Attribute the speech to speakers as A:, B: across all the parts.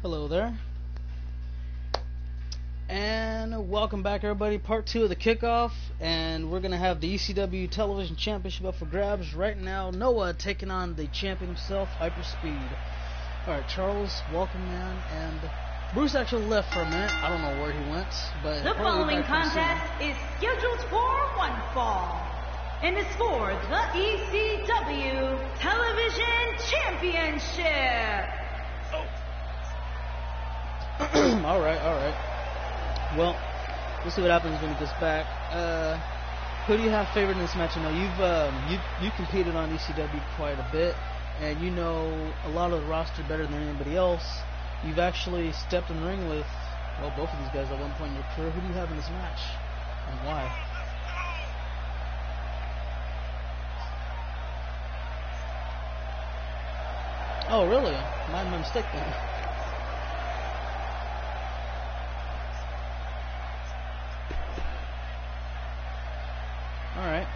A: Hello there. And welcome back, everybody. Part 2 of the kickoff. And we're going to have the ECW Television Championship up for grabs. Right now, Noah taking on the champion himself, Hyperspeed. Alright, Charles, welcome, man. And Bruce actually left for a minute. I don't know where he went. But
B: the following contest is scheduled for one fall. And is for the ECW Television Championship.
A: Alright. Well, we'll see what happens when he gets back. Who do you have favored in this match? You know, you've competed on ECW quite a bit, and you know a lot of the roster better than anybody else. You've actually stepped in the ring with, well, both of these guys at one point in your career. Who do you have in this match, and why? Oh, really? My mistake then. Alright.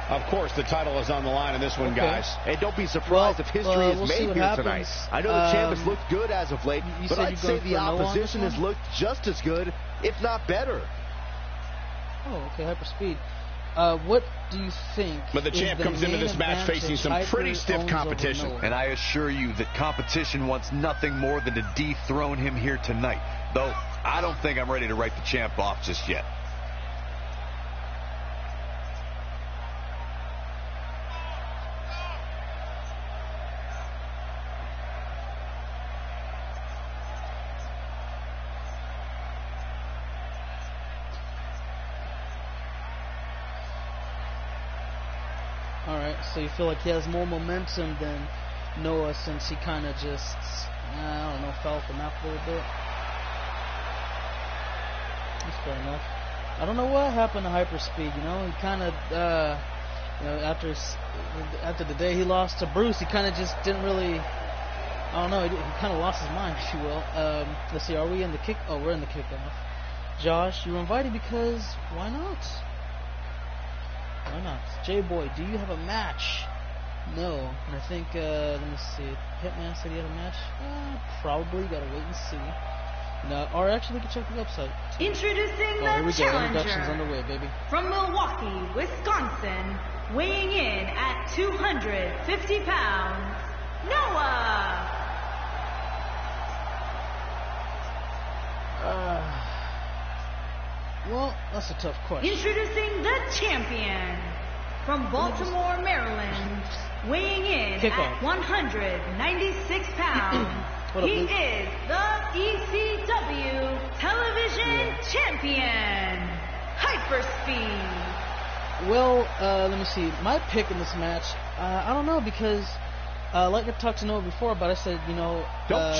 C: Of course, the title is on the line in this one, guys. Hey, don't be surprised if history is made here tonight. I know the champ has looked good as of late, but I'd say the opposition has looked just as good, if not better.
A: Oh, okay, Hyperspeed. What do you think?
C: But the champ comes into this match facing some pretty stiff competition.
D: And I assure you that competition wants nothing more than to dethrone him here tonight. Though, I don't think I'm ready to write the champ off just yet.
A: Alright, so you feel like he has more momentum than Noah since he kind of just, I don't know, fell off the map a little bit. That's fair enough. I don't know what happened to Hyperspeed, you know, he kind of, you know, after the day he lost to Bruce, he kind of just didn't really, I don't know, he kind of lost his mind, if you will. Let's see, are we in the kick? Oh, we're in the kickoff. Josh, you were invited because, why not? Why not? J-Boy, do you have a match? No. And I think, let me see. Hitman said he had a match? Probably. Gotta wait and see. No, or actually, we can check the website.
B: Introducing the challenger
A: underway, baby.
B: From Milwaukee, Wisconsin, weighing in at 250 pounds, Noah.
A: Well, that's a tough question.
B: Introducing the champion from Baltimore, Maryland, weighing in at 196 pounds. He is the ECW Television Champion, Hyperspeed.
A: Well, let me see. My pick in this match, I don't know, because like I talked to Noah before, but I said, you know,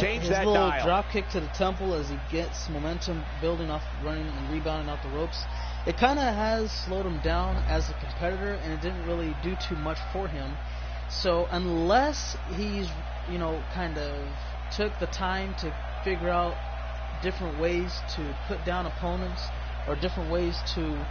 C: change
A: his
C: that
A: little
C: dial.
A: drop kick to the temple as he gets momentum building off, running and rebounding off the ropes. It kind of has slowed him down as a competitor, and it didn't really do too much for him. So unless he's, you know, kind of took the time to figure out different ways to put down opponents or different ways to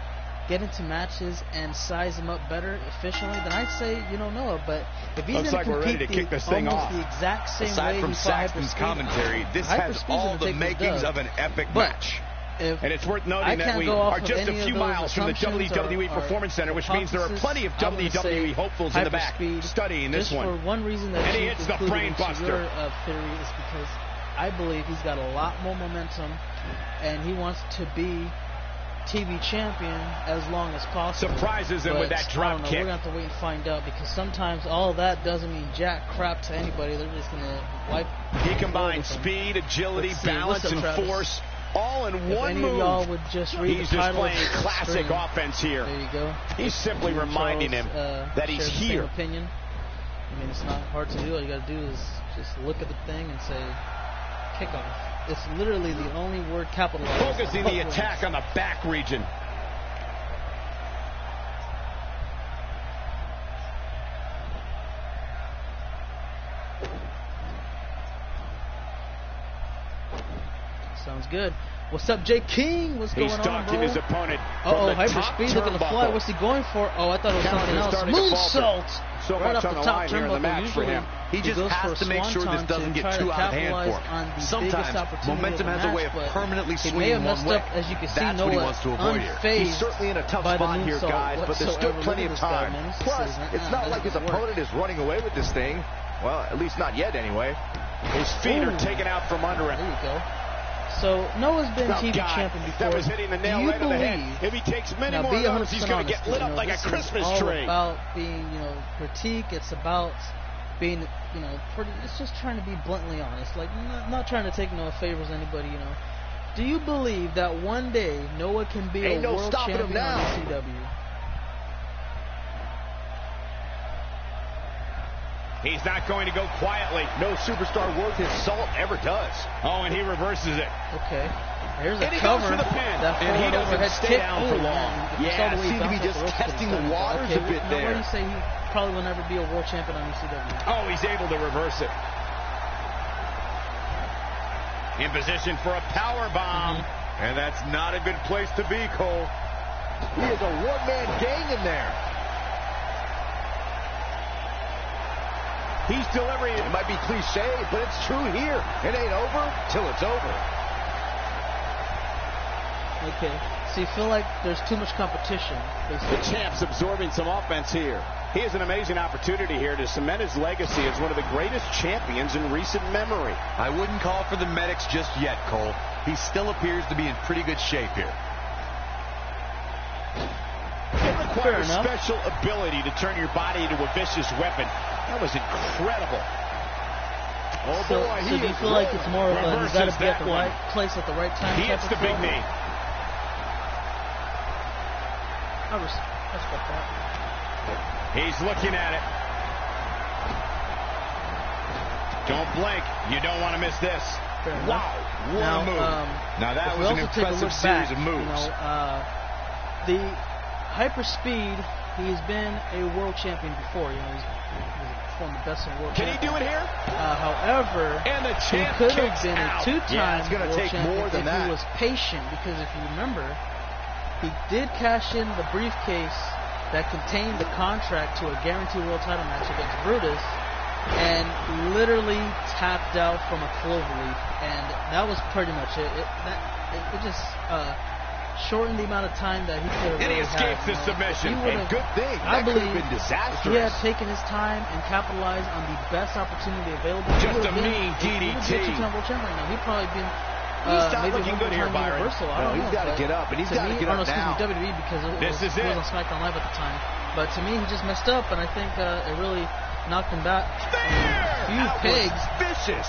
A: get into matches and size them up better efficiently, then I'd say, you know, Noah. But if he's
C: looks like we're ready to kick this thing off.
A: The exact same
D: Aside
A: way
D: from
A: he fought
D: Saxton's
A: Hyperspeed,
D: commentary, this has all the makings of an epic match.
C: And it's worth noting that we are just a few miles from the WWE Performance Center, which means there are plenty of WWE hopefuls in the back studying this one.
A: Just for one reason that
C: and he hits the brain buster.
A: Your theory is because I believe he's got a lot more momentum, and he wants to be TV champion as long as possible.
C: Surprises him with that drop kick.
A: We're going to have to wait and find out, because sometimes all that doesn't mean jack crap to anybody. They're just going to wipe.
C: He combines speed, agility, balance, and force all in one move.
A: Y'all would just read
C: He's
A: the
C: just
A: title
C: playing classic offense here.
A: There you go.
C: He's simply reminding him that he's here.
A: Opinion. I mean, it's not hard to do. All you got to do is just look at the thing and say, kickoff. It's literally the only word capitalized.
C: Focusing the attack on the back region.
A: Sounds good. What's up, Jay King? What's going on, bro?
C: He stalked his opponent.
A: Uh-oh, hyperspeed looking to fly. What's he going for? Oh, I thought it was something else. Moonsault!
C: So
A: right
C: much
A: off
C: on
A: the top
C: line here in the match for him.
D: He just has to make sure this doesn't get too out of hand for him. Sometimes momentum has a way of permanently swinging one way.
A: As you can see,
D: That's what he wants to avoid here.
C: He's certainly in a tough spot here, guys, but there's still plenty of time. Plus, it's not like his opponent is running away with this thing. Well, at least not yet, anyway. His feet are taken out from under him.
A: There you go. So, Noah's been TV champion before.
C: That was hitting the nail right on the head. If he takes many more of those, he's going to get lit up like a Christmas tree.
A: It's all about being, critique. It's about being, it's just trying to be bluntly honest. Like, not trying to take no favors anybody, Do you believe that one day Noah can be a world champion on ECW?
C: He's not going to go quietly. No superstar worth his salt ever does. Oh, and he reverses it.
A: Okay. Here's a cover.
C: Goes for the pin.
A: And he doesn't
C: stay down for long. Yeah, seems to be just testing the waters a bit there.
A: Where do you say he probably will never be a world champion on ECW?
C: Oh, he's able to reverse it. In position for a power bomb.
D: And that's not a good place to be, Cole.
C: He is a one-man gang in there. He's delivering it. It might be cliche, but it's true here. It ain't over till it's over.
A: Okay. So you feel like there's too much competition, basically.
C: The champ's absorbing some offense here. He has an amazing opportunity here to cement his legacy as one of the greatest champions in recent memory.
D: I wouldn't call for the medics just yet, Cole. He still appears to be in pretty good shape here.
C: It requires special ability to turn your body into a vicious weapon. That was incredible. Oh,
A: so,
C: boy.
A: So do you feel like it's more of a, you got to be at the right place at the right time?
C: He hits the big knee.
A: I respect that.
C: He's looking at it. Don't blink. You don't want to miss this. Wow. What a move. Now that was an impressive series of moves.
A: The hyperspeed, he's been a world champion before. He's one of the best in the world.
C: Can he do it here?
A: However,
C: and the
A: he could have been a two-time
C: world champion if
A: he was patient. Because if you remember, he did cash in the briefcase that contained the contract to a guaranteed world title match against Brutus, and literally tapped out from a cloverleaf, and that was pretty much it. It just shortened the amount of time that he could have.
C: And he escapes the submission. And good thing.
A: I believe
C: been disastrous.
A: If he had taken his time and capitalized on the best opportunity available,
C: just a mean DDT.
A: He would be a two-time world champion right now. He'd probably been.
C: He's not looking good here, Byron.
A: No,
C: he's got to get up, and he's got to get up now.
A: WWE because he was on SmackDown Live at the time. But to me, he just messed up, and I think it really knocked him back a few pegs.
C: Vicious.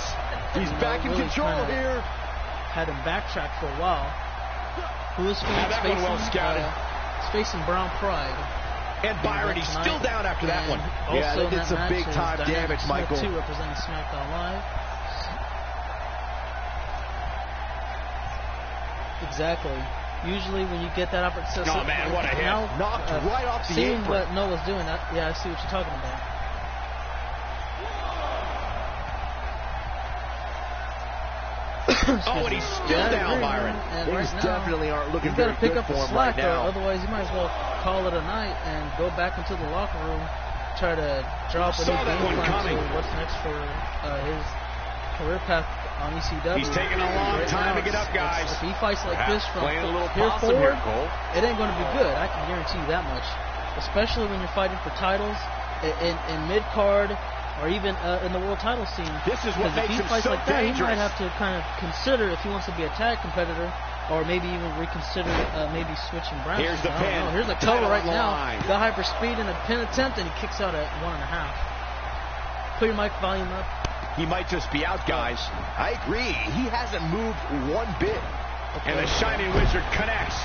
C: He's back in control here.
A: Had him backtrack for a while. Who is facing Brown Pride.
C: And Byron, he's still down after that one. Yeah, that did some big-time damage, Michael.
A: Smith 2 representing SmackDown Live. Exactly. Usually when you get that opportunity...
C: Oh, man, what a hit. Knocked right off the apron.
A: Seeing what Noah's doing, yeah, I see what you're talking about.
C: Oh, and he's still down, Byron. Things definitely aren't looking very good for him right now.
A: Otherwise, you might as well call it a night and go back into the locker room, try to drop a new game plan to what's next for his career path on ECW.
C: He's taking a long time to get up, guys.
A: If he fights like this from here forward, it ain't going to be good. I can guarantee you that much. Especially when you're fighting for titles in mid-card, or even in the world title scene.
C: This is what makes him so
A: like that, he might have to kind of consider if he wants to be a tag competitor, or maybe even reconsider maybe switching brands.
C: Here's the pin.
A: Here's a cover right now. Got hyperspeed in a pin attempt, and he kicks out at 1.5. Put your mic volume up.
C: He might just be out, guys. I agree. He hasn't moved one bit. Okay. And the Shining Wizard connects.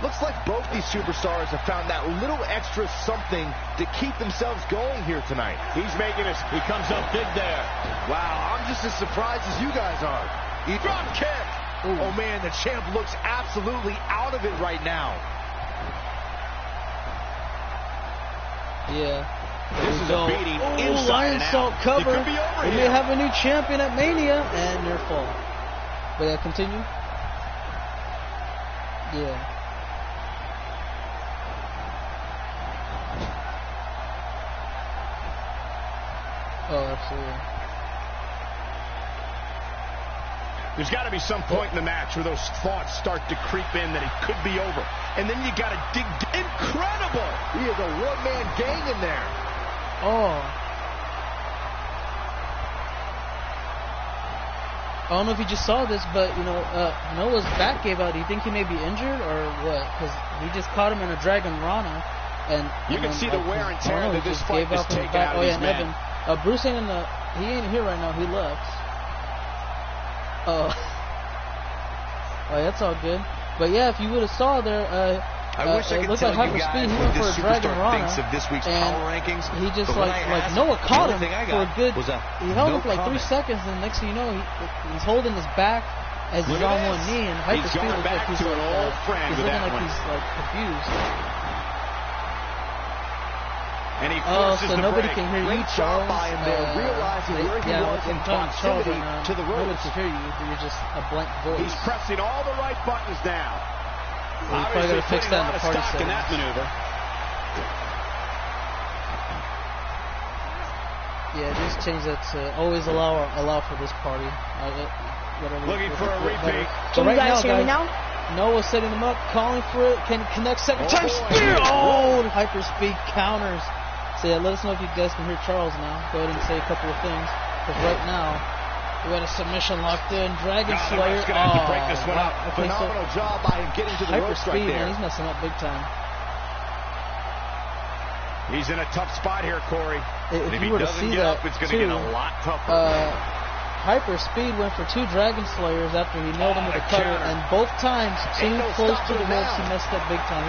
C: Looks like both these superstars have found that little extra something to keep themselves going here tonight.
E: He comes up big there.
C: Wow, I'm just as surprised as you guys are. He drop kick. Ooh. Oh man, the champ looks absolutely out of it right now.
A: Yeah.
E: This is a beating
A: Lion
E: inside and
A: Salt
E: out.
A: cover.
E: We
A: may have a new champion at Mania, and near fall. But yeah, continue. Yeah. Oh, absolutely.
E: There's got to be some point in the match where those thoughts start to creep in that it could be over. And then you got to dig. Incredible!
C: He is a one-man gang in there.
A: Oh. I don't know if you just saw this, but, you know, Noah's back gave out. Do you think he may be injured or what? Because he just caught him in a Dragon Rana. And
E: you can see the wear and tear that this fight is taking out of these men.
A: Bruce ain't he ain't here right now. He left. Oh, that's all good. But yeah, if you would have saw there,
D: I wish I could tell
A: like
D: you guys
A: Hyperspeed. He
D: what
A: went for
D: this
A: a Dragon
D: superstar
A: Rana,
D: thinks of this week's power rankings.
A: He just like Noah caught him for a good. He held him for like 3 seconds, and next thing you know, he's holding his back as he's on one knee, and Hyperspeed looks like he's like he's looking like he's like confused.
E: And he forces
A: so
E: the
A: nobody
E: break.
A: can hear you, Charles.
C: Realizing where he was in proximity to the ropes.
A: Nobody can hear you. You're just a blank voice.
E: He's pressing all the right buttons now.
A: You probably got to fix that in the party
E: settings. In that maneuver.
A: Yeah, just change that to always allow for this party. Whatever.
E: Looking for a repeat.
A: So right now, guys, Noah's setting him up, calling for it. Can he connect second time? Spear! Oh, Hyperspeed counters. So yeah, let us know if you guys can hear Charles now. Go ahead and say a couple of things. Because right now, we got a submission locked in. Dragon Slayer.
E: Gonna have to break this one up.
C: Phenomenal job by him getting to the ropes right there.
A: Man, he's messing up big time.
E: He's in a tough spot here, Corey.
A: If you were to see that,
E: it's going to get a lot tougher.
A: Hyperspeed went for 2 Dragon Slayers after he nailed him with a cutter, and both times too close to the ropes. He messed up big time.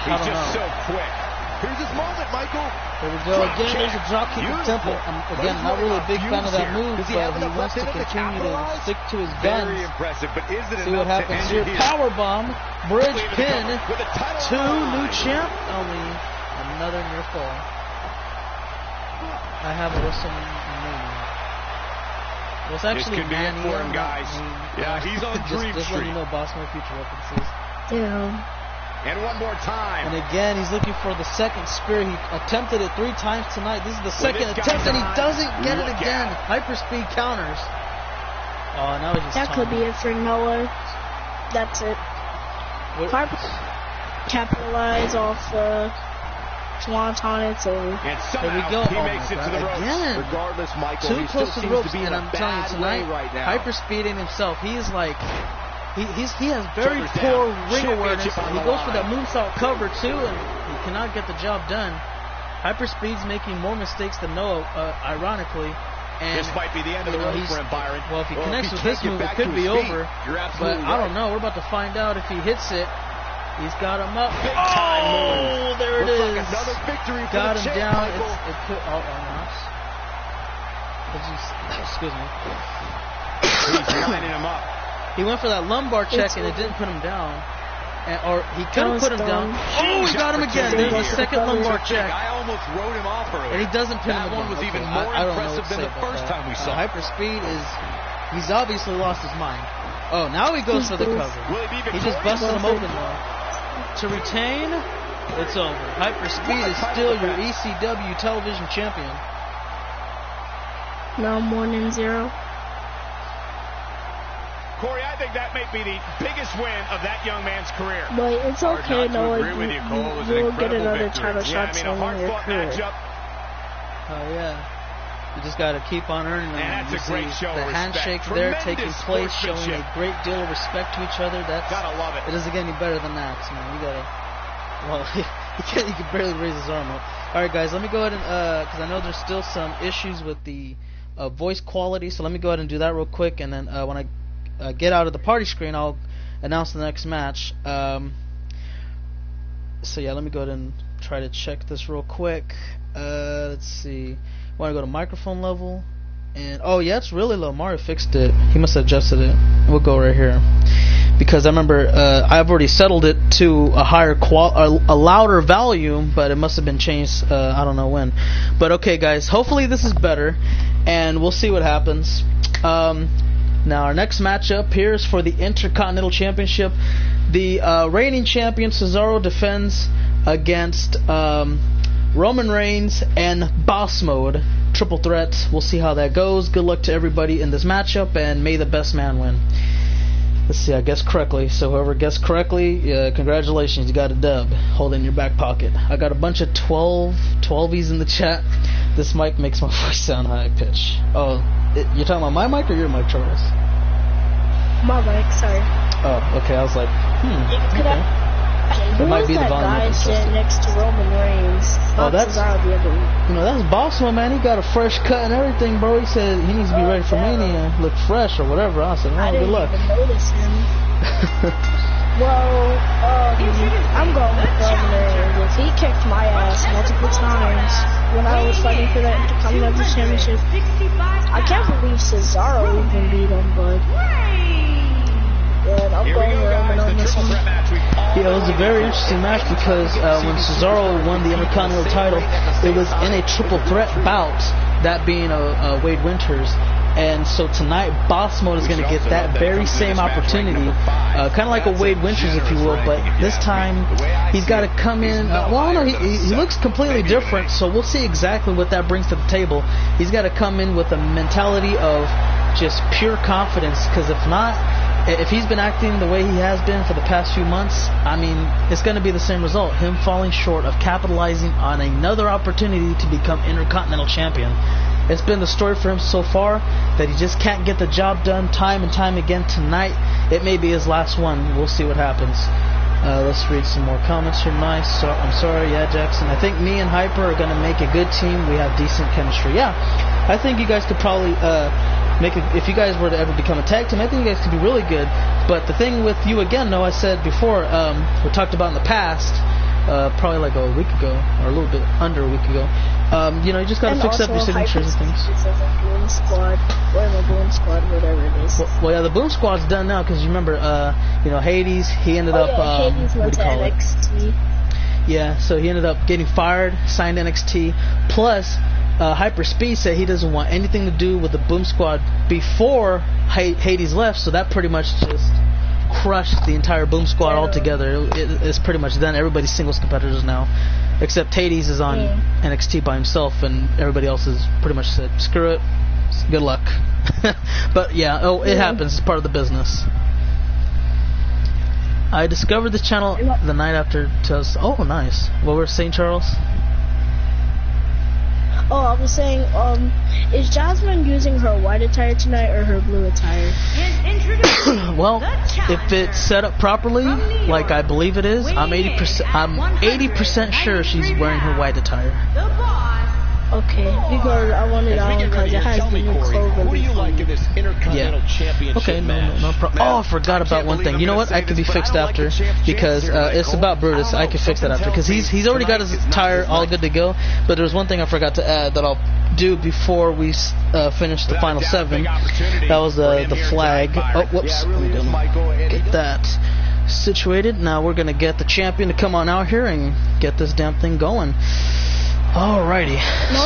E: He's just so quick.
C: Here's his moment, Michael.
A: There we go. Again, there's a drop kick at Temple. Again, not really a big fan of that move, but he wants to continue to stick to his guns.
E: Very impressive, but is it
A: see what happens here. Powerbomb, bridge pin, 2 new champ, only another near fall. I have a WrestleMania. Well, it's actually
E: Mania for him, guys. Yeah, he's on Dream
A: Street. Just letting you know, Boss Man Future references.
B: Yeah.
E: And one more time.
A: And again, he's looking for the second spear. He attempted it 3 times tonight. This is the second attempt, and he doesn't get it again. Hyperspeed counters. Oh, now he's just
F: that could be it for Noah. That's it. Capitalize off Swanton. It's over.
E: And somehow
A: there we go.
E: He makes it to the ropes.
A: Again.
C: Regardless, Michael,
A: too close to the ropes, and I'm telling you tonight,
C: right now.
A: Hyperspeeding himself. He is like. He has very poor ring awareness. He goes for that moonsault cover too, and he cannot get the job done. Hyperspeed's making more mistakes than Noah, ironically. And
E: this might be the end of the road for him, Byron.
A: Well, if he connects with this move, it could be over. But I don't know. We're about to find out if he hits it. He's got him up. Oh, there it is.
C: Like another victory for
A: got
C: the
A: him
C: champ,
A: down.
C: Michael.
A: It could. Excuse me.
E: He's lining him up.
A: He went for that lumbar check and it didn't put him down. Or he couldn't put him down. Oh, he got him again. There's the second lumbar check.
E: I almost wrote him off earlier.
A: And he doesn't pin him
E: down. That one was even more impressive than the first time we saw him.
A: Hyperspeed he's obviously lost his mind. Oh, now he goes for the cover. He just busted him open though. To retain, it's over. Hyperspeed is still your ECW television champion.
F: No, 1-0.
E: Corey, I think that may be the biggest win of that young man's career.
F: But it's okay, Noah. You'll get another title shot
E: in your career.
A: Oh, yeah. You just got to keep on earning them.
E: And that's a great show of
A: respect. The handshake there taking place, showing a great deal of respect to each other.
E: Gotta love it.
A: It doesn't get any better than that, man. You gotta. Well, he can barely raise his arm up. All right, guys, let me go ahead and because I know there's still some issues with the voice quality, so let me go ahead and do that real quick, and then when I get out of the party screen, I'll announce the next match. So yeah, let me go ahead and try to check this real quick. Let's see. Want to go to microphone level, and oh yeah, it's really low. Mario fixed it. He must have adjusted it. We'll go right here because I remember I've already settled it to a higher a louder volume, but it must have been changed. I don't know when. But okay, guys. Hopefully this is better, and we'll see what happens. Now our next matchup here is for the Intercontinental Championship. The reigning champion Cesaro defends against Roman Reigns and Boss Mode. Triple threat. We'll see how that goes. Good luck to everybody in this matchup, and may the best man win. Let's see, I guessed correctly. So whoever guessed correctly, congratulations, you got a dub. Hold it in your back pocket. I got a bunch of 12s in the chat. This mic makes my voice sound high pitch. Oh, you're talking about my mic or your mic, Charles?
F: My mic, sorry.
A: Oh, okay. I was like,
F: Could
A: okay.
F: Who
A: might be
F: that
A: the volume
F: guy sitting next to Roman Reigns?
A: Oh, that's that's Boss Man, man. He got a fresh cut and everything, bro. He said he needs to be ready for Mania, look fresh or whatever. I said, oh, good luck.
F: I didn't even notice him. Well, I'm going with Roman Reigns. He kicked my ass multiple times when I was fighting for that Intercontinental Championship. I can't believe Cesaro even beat him, but I'm going with Roman on this one.
A: Yeah, it was a very interesting match because when Cesaro won the Intercontinental title, it was in a triple threat bout, that being Wade Winters. And so tonight, Boss Mode is going to get that very same opportunity, kind of like a Wade Winters, if you will, but this time he's got to come in. Well, no, he looks completely different, so we'll see exactly what that brings to the table. He's got to come in with a mentality of just pure confidence, because if not, if he's been acting the way he has been for the past few months, I mean, it's going to be the same result. Him falling short of capitalizing on another opportunity to become Intercontinental Champion. It's been the story for him so far that he just can't get the job done time and time again. Tonight, it may be his last one. We'll see what happens. Let's read some more comments here. Nice. So, I'm sorry, yeah, Jackson. I think me and Hyper are going to make a good team. We have decent chemistry. Yeah, I think you guys could probably if you guys were to ever become a tag team, I think you guys could be really good. But the thing with you again, though, I said before, we talked about in the past, probably like a week ago, or a little bit under a week ago. You just got to fix up your signatures and things.
F: Boom Squad, or the Boom Squad, whatever it is.
A: Well, yeah, the Boom Squad's done now, because you remember, Hades, he ended up,
F: Hades went to NXT.
A: Yeah, so he ended up getting fired, signed NXT, plus Hyperspeed said he doesn't want anything to do with the Boom Squad before Hades left, so that pretty much just crushed the entire Boom Squad altogether. It's pretty much done. Everybody's singles competitors now, except Hades is on NXT by himself, and everybody else has pretty much said, screw it, good luck. But yeah, it happens. It's part of the business. I discovered this channel the night after. Oh, nice. What were St. Charles?
F: Oh, I was saying, is Jasmine using her white attire tonight or her blue attire?
A: Well, if it's set up properly, like I believe it is, I'm 80% sure she's wearing her white attire.
F: Okay, because I wanted on because it has the new clothing.
E: What do you like in this Intercontinental Championship
A: okay, no problem. Oh, I forgot about one thing. You know what? I could be fixed after, because it's about Brutus. I could fix that after, because he's already got his attire all good to go. But there's one thing I forgot to add that I'll do before we finish the final 7. That was the flag. Oh, whoops. Let me get that situated. Now we're gonna get the champion to come on out here and get this damn thing going. Alrighty,
F: and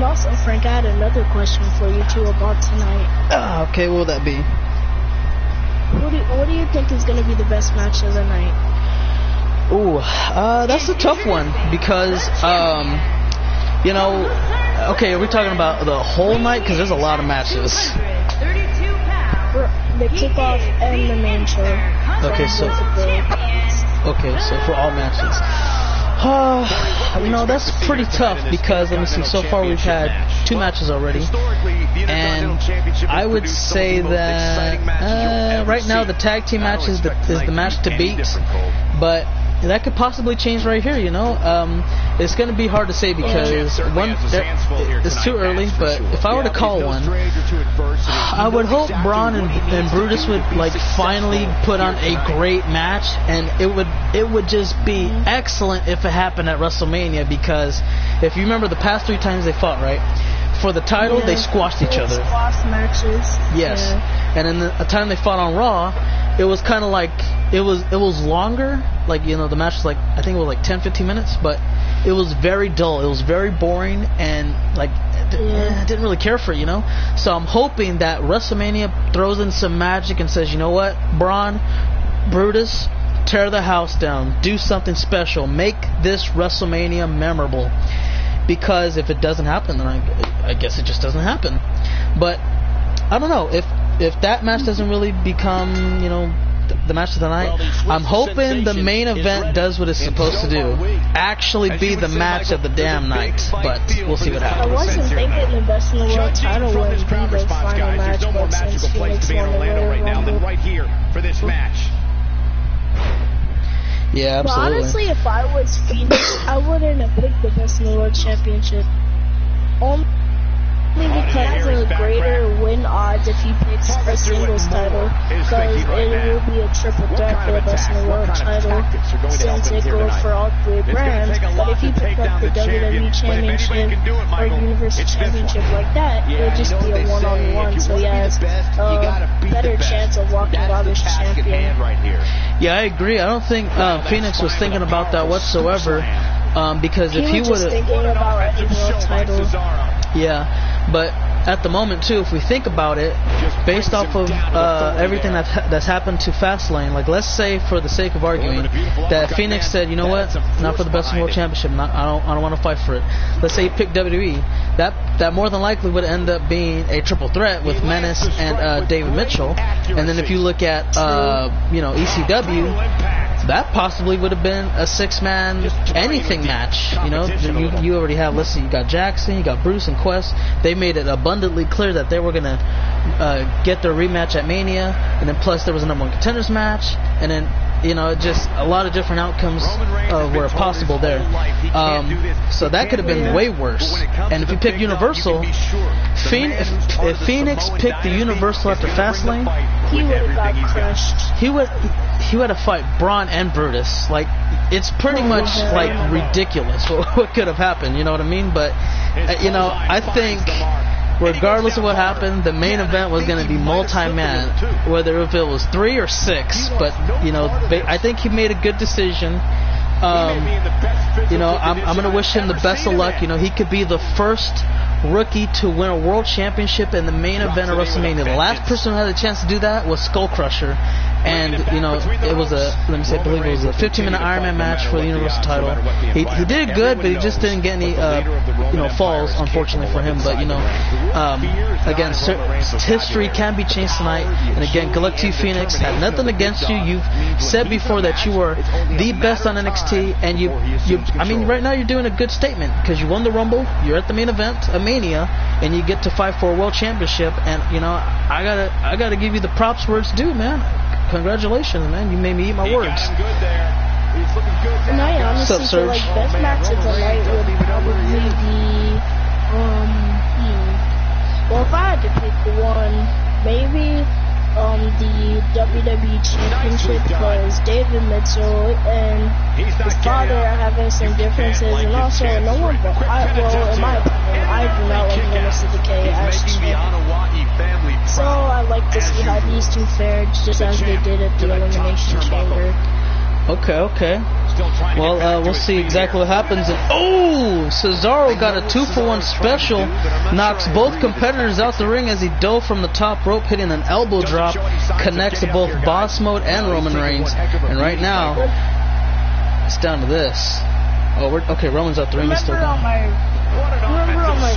F: also, Frank, I had another question for you too about tonight.
A: Okay, what will that be?
F: What do you think is going to be the best match of the night?
A: Ooh, that's a tough one, because okay, are we talking about the whole night? Because there's a lot of matches.
F: The kickoff and the main show.
A: Okay, so for all matches. That's pretty tough, because let me see. So far we've had 2 matches already, and I would say that right now the tag team match is the match to beat. But that could possibly change right here, you know. It's going to be hard to say because it's too early, but if I were to call one, I would hope Braun and Brutus would like finally put on a great match, and it would just be excellent if it happened at WrestleMania, because if you remember the past 3 times they fought, right? For the title, they squashed each other.
F: Squash matches.
A: Yes. Yeah. And then the time they fought on Raw, it was kind of like it was longer. Like, you know, the match was like, I think it was like 10-15 minutes, but it was very dull. It was very boring, and like I didn't really care for it, you know. So I'm hoping that WrestleMania throws in some magic and says, you know what, Braun, Brutus, tear the house down, do something special, make this WrestleMania memorable. Because if it doesn't happen, then I guess it just doesn't happen. But I don't know, if that match doesn't really become, you know, the match of the night, I'm hoping the main event does what it's supposed to do, actually be the match of the damn night. But we'll see what happens.
F: I wasn't thinking the best in the world title would be the final match, but since Phoenix won the Royal Rumble,
E: right here for this match.
A: Yeah, absolutely.
F: But honestly, if I was Phoenix, I wouldn't have picked the Best in the World Championship. Only because of greater win odds if he picks a singles title, because it will be a triple threat for the Best in the World title since it goes for all 3 brands. But if he picked up the WWE Championship or Universal Championship like that, it would just be a one-on-one, so he has a better chance of walking out as champion.
A: Yeah, I agree. I don't think Phoenix was thinking about that whatsoever, because if he would have
F: thinking about a world title.
A: Yeah. But at the moment, too, if we think about it, based off of everything that's happened to Fastlane, like let's say for the sake of arguing that Phoenix said, you know what, not for the Best in the World Championship, I don't want to fight for it. Let's say he picked WWE, that more than likely would end up being a triple threat with Menace and David Mitchell. And then if you look at you know, ECW, that possibly would have been a 6-man anything match. You know, you already have, let's see, you got Jackson, you got Bruce and Quest. They made it abundantly clear that they were going to get their rematch at Mania, and then plus there was a #1 contenders match, and then, you know, just a lot of different outcomes were possible there. So that could have been way worse. And if you pick Universal, if Phoenix picked the Universal after Fastlane,
F: he would have got crushed.
A: He would have fight Braun and Brutus. Like, it's pretty much like ridiculous what could have happened. You know what I mean? But you know, I think regardless of what happened, the main event was going to be multi-man, whether if it was 3 or 6. But you know, I think he made a good decision. You know, I'm going to wish him the best of luck. You know, he could be the first rookie to win a world championship in the main event of WrestleMania. The last person who had a chance to do that was Skull Crusher, and you know, it was I believe it was a 15-minute Iron Man match for the Universal title. He did good, but he just didn't get any you know, falls, unfortunately for him. But you know, again, history can be changed tonight. And again, good luck to you, Phoenix. Had nothing against you. You've said before that you were the best on NXT, and I mean, right now you're doing a good statement because you won the Rumble. You're at the main event, Mania, and you get to fight for a world championship. And you know, I gotta give you the props where it's due, man. Congratulations, man. You made me eat my words.
F: And I honestly feel like best match of the night would probably be well, if I had to pick one, maybe the WWE Championship, because David Mitchell and his father are having some differences, and also no one but well, in my opinion, I do not like Menace to Decay as champion. So I like to see how these two fared, just as they did at the Elimination Chamber.
A: Okay. Well, we'll see exactly what happens. And Cesaro got a 2-for-1 special, knocks both competitors out the ring as he dove from the top rope, hitting an elbow drop, connects to both Boss Mode and Roman Reigns. And right now, it's down to this. Okay, Roman's out the ring.
F: Remember on my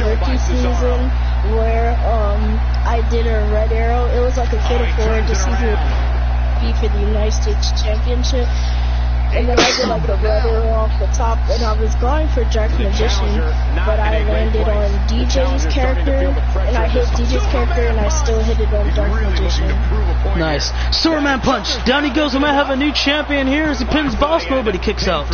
F: rookie season where I did a red arrow? It was like a fatal four to see who would be for the United States Championship. and then I did like a rudder off the top, and I was going for Dark Magician, but I landed on DJ's character, and I hit DJ's character, and I still hit it on Dark Magician.
A: Nice. Superman punch. Down he goes. We might have a new champion here as he pins Boss Mode, but he kicks out.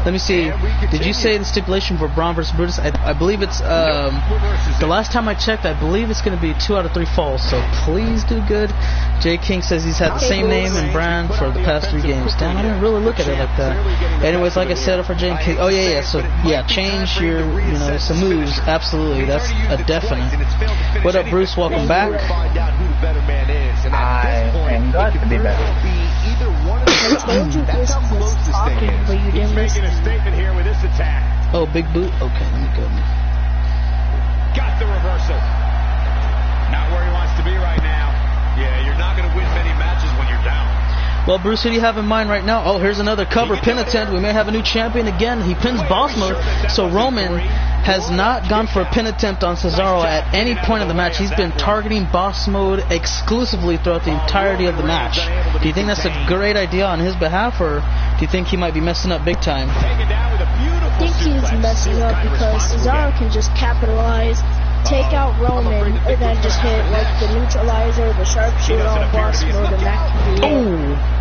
A: Let me see. Did you say the stipulation for Braun versus Brutus? I believe it's, the last time I checked, I believe it's going to be 2 out of 3 falls, so please do good. Jay King says he's had the same name and brand for the past 3 games. Damn, I didn't really look at it like that. Anyways, like I said, for Jay King, oh yeah, so yeah, change your, you know, some moves, absolutely, that's a definite. What up, Bruce? Welcome back.
G: I am glad to be back.
F: I told you Bruce was talking, but you didn't listen.
A: Oh, big boot? Okay, let me go.
D: Got the reversal. Not where he wants to be right now. Yeah, you're not going to win many matches when you're down.
A: Well, Bruce, who do you have in mind right now? Oh, here's another cover pin attempt. We may have a new champion again. He pins Boss Mode. So Roman has not gone for a pin attempt on Cesaro at any point of the match. He's been targeting Boss Mode exclusively throughout the entirety of the match. Do you think that's a great idea on his behalf, or do you think he might be messing up big time?
F: I think he's messing up because Cesaro can just capitalize, take out Roman, and then just hit like the neutralizer, the sharpshooter on Boss Mode, and that can be it.
A: Oh!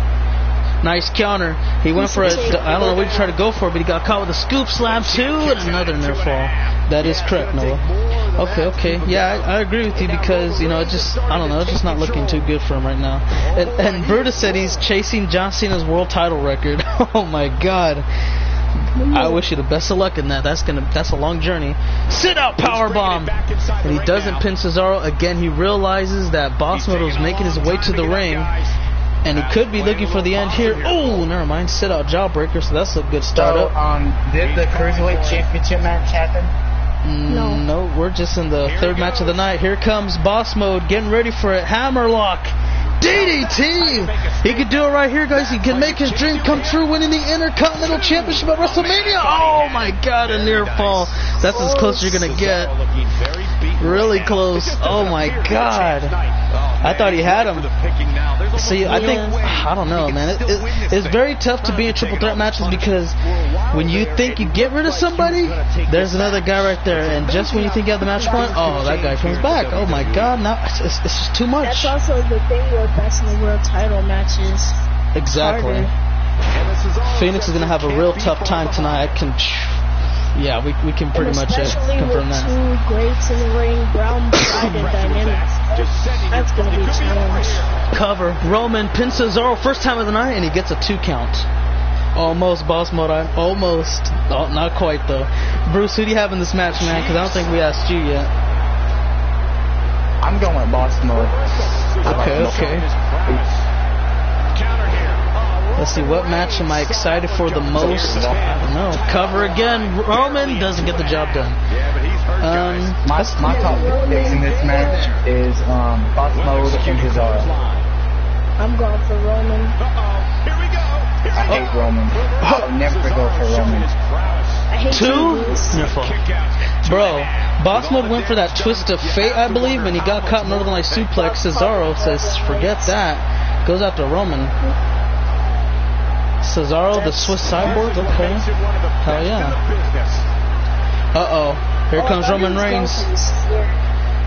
A: Nice counter. He went for a, I don't know what he tried to go for, but he got caught with a scoop slam too, and another near fall. That is correct, Noah. Okay. Yeah, I agree with you because, you know, it just, I don't know, it's just not looking too good for him right now. And Brutus said he's chasing John Cena's world title record. Oh my God. I wish you the best of luck in that. That's a long journey. Sit out powerbomb. And he doesn't pin Cesaro again. He realizes that Boss Mode was making his way to the ring, and he could be looking for the end here. Oh, never mind. Sit out jawbreaker. So that's a good startup.
G: So, did the Cruiserweight Championship match happen?
A: No, we're just in the 3rd match of the night. Here comes Boss Mode, getting ready for it. Hammerlock. DDT! He could do it right here, guys. He can make his dream come true, winning the Intercontinental Championship at WrestleMania. Oh my God, a near fall. That's as close as you're gonna get. Really close. Oh my God. I thought he had him. See, I don't know, man. It's very tough to be in triple threat matches because when you think you get rid of somebody, there's another guy right there, and just when you think you have the match point, oh, that guy comes back. Oh my God, now it's just too much.
F: That's also the thing with best in the world title matches.
A: Exactly. Phoenix is gonna have a real tough time tonight. Yeah, we can pretty much confirm that.
F: Especially with 2 greats in the ring, Brown Pride and Dynamics. That's going to be a challenge.
A: Cover. Roman pins Cesaro first time of the night, and he gets a 2 count. Almost, Boss Mode. Almost. Oh, not quite, though. Bruce, who do you have in this match, man? Because I don't think we asked you yet.
G: I'm going with Boss Mode.
A: Okay. Let's see, what match am I excited for the most? I don't know. Cover again. Roman doesn't get the job done.
G: My top picks in this match is Boss Mode and Cesaro.
F: I'm going for Roman.
G: I hate Roman. I'll never go for Roman.
F: I hate
A: 2? Near fall. Bro, Boss Mode went for that twist of fate, I believe, and he got caught in Northern Light suplex. Cesaro says, forget that. Goes after Roman. Cesaro, the Swiss cyborg? Okay. Hell yeah. Uh-oh. Here comes Roman Reigns.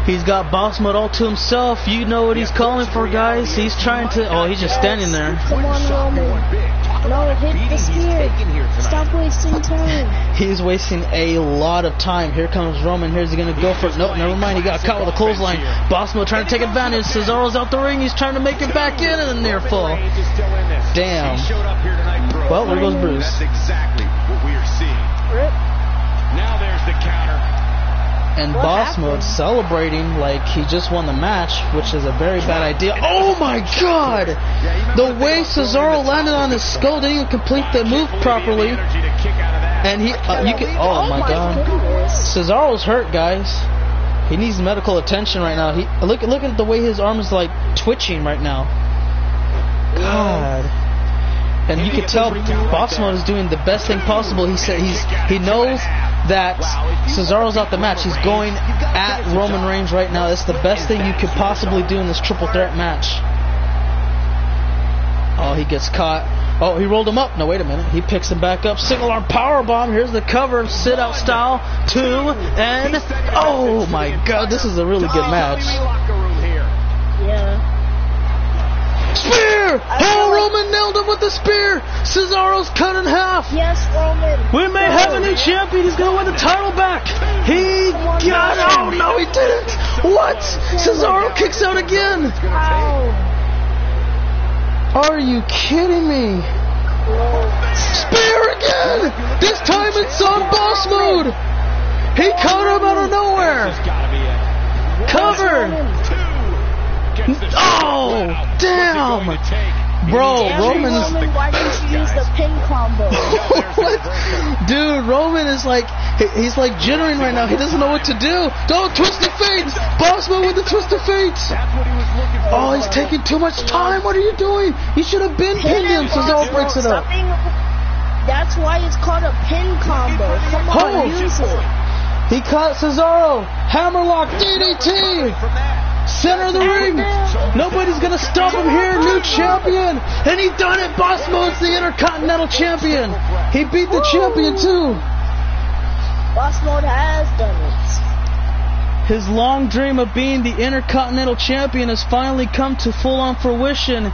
A: He's got Boss Mode all to himself. You know what he's calling for, guys. He's trying to... Oh, he's just standing there.
F: Come on, Roman. No, hit the spear. Stop wasting time.
A: He's wasting a lot of time. Here comes Roman. Here's he going to go for it. Nope, never mind. He got caught with a clothesline. Boss Mode trying to take advantage. Cesaro's out the ring. He's trying to make it back in and a near fall. Damn. Well, there goes Bruce.
D: That's exactly what we are seeing. Now there's the counter.
A: And Boss Mode celebrating like he just won the match, which is a very bad idea. Oh my God! The way Cesaro landed on his skull, didn't even complete the move properly. And he, oh my God. Cesaro's hurt, guys. He needs medical attention right now. Look at the way his arm is like twitching right now. God. And you can tell Boss Mode is doing the best thing possible. He said he knows that Cesaro's out the match. He's going at Roman Reigns right now. It's the best thing you could possibly do in this triple threat match. Oh, he gets caught. Oh, he rolled him up. No, wait a minute. He picks him back up. Single arm power bomb. Here's the cover. Sit out style. 2 and oh my God, this is a really good match.
F: Yeah.
A: Spear! Oh, Roman nailed him with the spear. Cesaro's cut in half.
F: Yes, Roman.
A: We may have a new champion. He's gonna win the title back. He got. Oh no, he didn't. What? Cesaro kicks out again.
F: Ow.
A: Are you kidding me? Spear again! This time it's on boss mode! He caught him out of nowhere! Cover! Oh, damn! Bro, Roman's...
F: Roman, why didn't you use the pin combo?
A: What? Dude, Roman is like... He's like jittering right now. He doesn't know what to do. Don't twist the fate! Boss mode with the twist of fate! Oh, he's taking too much time. What are you doing? You should have been pinned him. Cesaro breaks it up.
F: That's why it's called a pin combo. Come on, use it.
A: He caught Cesaro. Hammerlock DDT. Center of the ring. Nobody's going to stop him here. New champion. And he done it. Boss Mode's the Intercontinental Champion. He beat the champion too.
F: Boss Mode has done it.
A: His long dream of being the Intercontinental Champion has finally come to full-on fruition.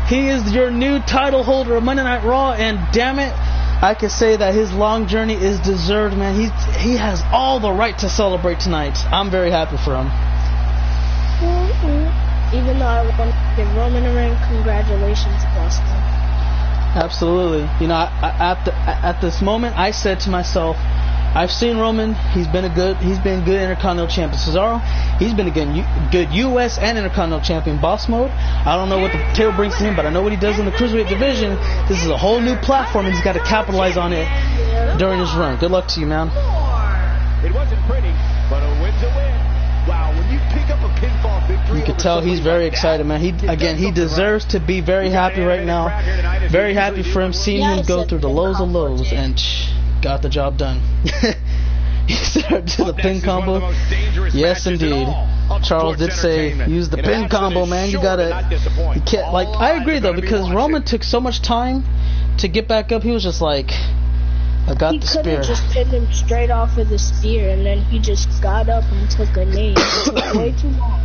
A: He is your new title holder of Monday Night Raw, and damn it, I can say that his long journey is deserved, man. He has all the right to celebrate tonight. I'm very happy for him.
F: Even though I want to give Roman a ring, congratulations, Boss Mode.
A: Absolutely. You know, at this moment, I said to myself, I've seen Roman. He's been good Intercontinental Champion. Cesaro, he's been a good U.S. and Intercontinental Champion. Boss Mode, I don't know what the table brings to him, but I know what he does in the Cruiserweight division. This is a whole new platform, and he's got to capitalize on it during his run. Good luck to you, man.
C: It wasn't pretty, but a win's a win. Wow, when you pick up a pinfall victory...
A: You can tell he's very excited, man. He deserves to be very happy right now. Very happy for him, seeing him go through the lows of lows, and... got the job done. He started to the pin combo. Yes, indeed. Charles did say use the pin combo, man. You gotta. You can't, like, I agree though, because Roman took so much time to get back up. He was just like, I got the spear.
F: He could have just pinned him straight off of the spear, and then he just got up and took a knee. It took way too long.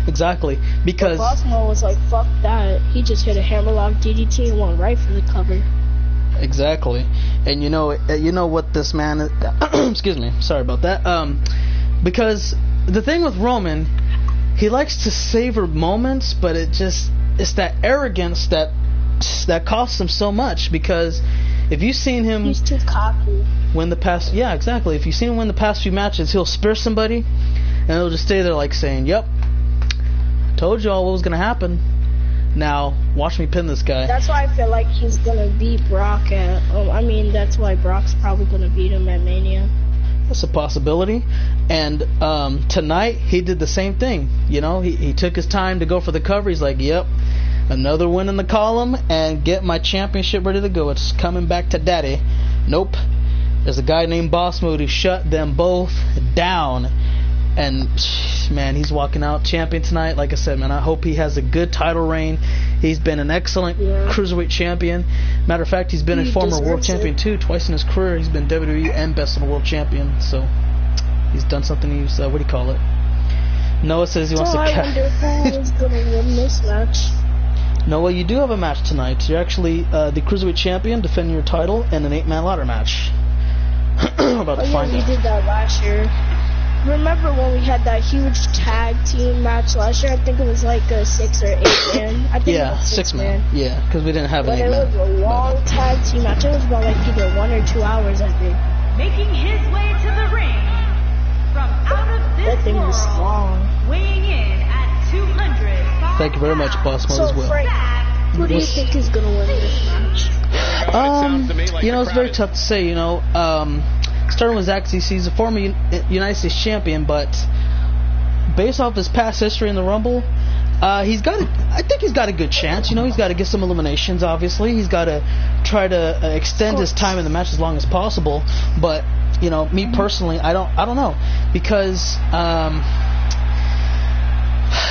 A: Exactly, because
F: Boss Mode was like, fuck that. He just hit a hammerlock DDT and went right for the cover.
A: Exactly. And you know what this man is, excuse me, sorry about that, because the thing with Roman, he likes to savor moments, but it's that arrogance that costs him so much, because if you've seen him,
F: he's too cocky.
A: If you've seen him win the past few matches, he'll spear somebody and he'll just stay there like saying, yep, told y'all what was gonna happen. Now, watch me pin this guy.
F: That's why I feel like he's going to beat Brock at... that's why Brock's probably going to beat him at Mania.
A: That's a possibility. And tonight, he did the same thing. You know, he took his time to go for the cover. He's like, yep, another win in the column and get my championship ready to go. It's coming back to daddy. Nope. There's a guy named Boss Mode who shut them both down. And, man, he's walking out champion tonight. Like I said, man, I hope he has a good title reign. He's been an excellent Cruiserweight champion. Matter of fact, he's been a former world champion, too. Twice in his career, he's been WWE and Best in the World champion. So, he's done something. He's, what do you call it? Noah says he wants to...
F: I wonder who's going to win this match.
A: Noah, you do have a match tonight. You're actually the Cruiserweight champion, defending your title, in an 8-man ladder match. About to find out.
F: We did that last year. Remember when we had that huge tag team match last year? I think it was like a 6 or 8 man. I think it was 6 man.
A: Yeah, because we didn't have an 8 man.
F: But it was a long tag team match. It was about like either 1 or 2 hours, I think.
B: Making his way to the ring from out of this
F: that thing was long.
B: Weighing in at 200.
A: Thank you very much, Boss Mode, as well.
F: Frank, who do you think is going to win this match?
A: It's very tough to say, starting with Zach ZC, he's a former United States champion, but based off his past history in the Rumble, I think he's got a good chance. He's got to get some eliminations, obviously. He's got to try to extend his time in the match as long as possible. But, me personally, I don't know, because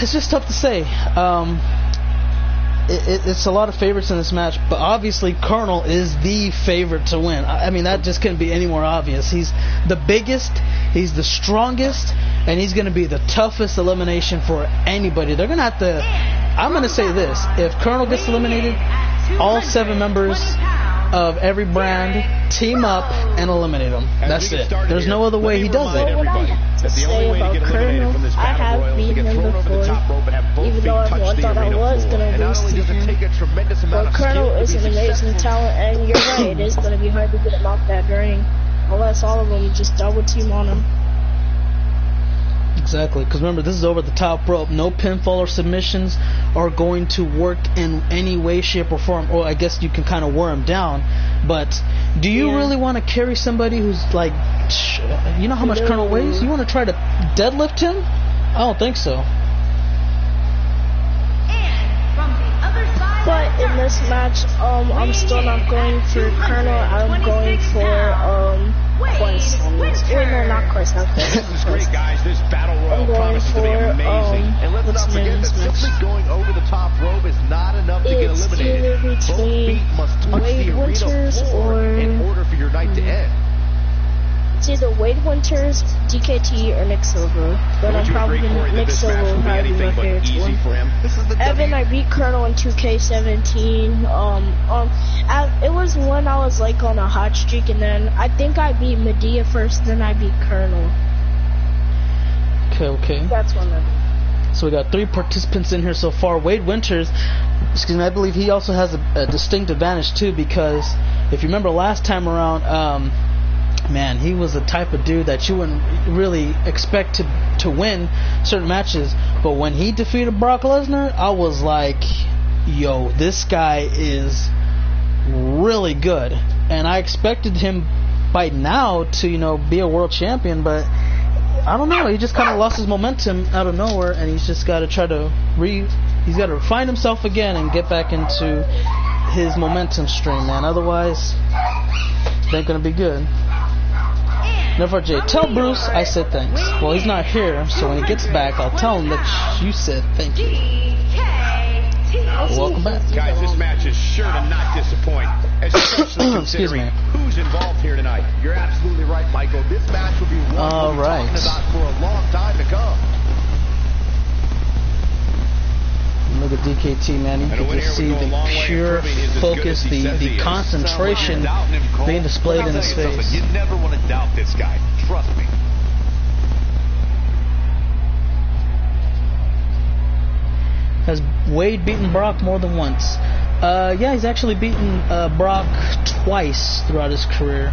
A: it's just tough to say. it's a lot of favorites in this match, but obviously Colonel is the favorite to win. I mean, that just couldn't be any more obvious. He's the biggest, he's the strongest, and he's going to be the toughest elimination for anybody. They're going to have to, I'm going to say this, if Colonel gets eliminated, all 7 members of every brand team up and eliminate him. That's it. There's no other way he does it.
F: What I have to say about Colonel, I have beaten him before, even though everyone thought I was going to lose to him. But Colonel is an amazing talent, and you're right, it is going to be hard to get him off that ring, unless all of them just double team on him.
A: Exactly, because remember, this is over the top rope. No pinfall or submissions are going to work in any way, shape, or form. Or I guess you can kind of wear him down. But do you really want to carry somebody who's like, you know how much Colonel weighs? You want to try to deadlift him? I don't think so.
F: But in this match, I'm still not going for Colonel. I'm going for Quest. Wait, no, not Quest. Not Quest.
C: This is great, guys. This battle royal promises to be amazing. And let's not forget that simply going over the top rope is not enough to get eliminated. Both feet must touch the arena floor in order for your night to end.
F: It's either Wade Winters, DKT, or Nick Silver. But I'm probably going to Nick Silver will probably be my favorite one. Evan, I beat Colonel in 2K17. It was when I was like on a hot streak, and then I think I beat Medea first, then I beat Colonel.
A: Okay.
F: That's one of them.
A: So we got 3 participants in here so far. Wade Winters, excuse me, I believe he also has a distinct advantage too, because if you remember last time around, man, he was the type of dude that you wouldn't really expect to win certain matches. But when he defeated Brock Lesnar, I was like, yo, this guy is really good. And I expected him by now to, you know, be a world champion, but I don't know. He just kind of lost his momentum out of nowhere, and he's just got to try to he's got to find himself again and get back into his momentum stream, man. Otherwise, it ain't going to be good. Never Jay, tell Bruce I said thanks. Well, he's not here, so when he gets back, I'll tell him that you said thank you. Welcome back.
E: Guys, this match is sure to not disappoint, especially considering who's involved here tonight.
C: You're absolutely right, Michael. This match will be one we'll be talking about for a long time to come.
A: Look at DKT, man. You can just see the pure focus, the concentration being displayed in his face.
D: You never want to doubt this guy. Trust me.
A: Has Wade beaten Brock more than once? Yeah, he's actually beaten Brock twice throughout his career.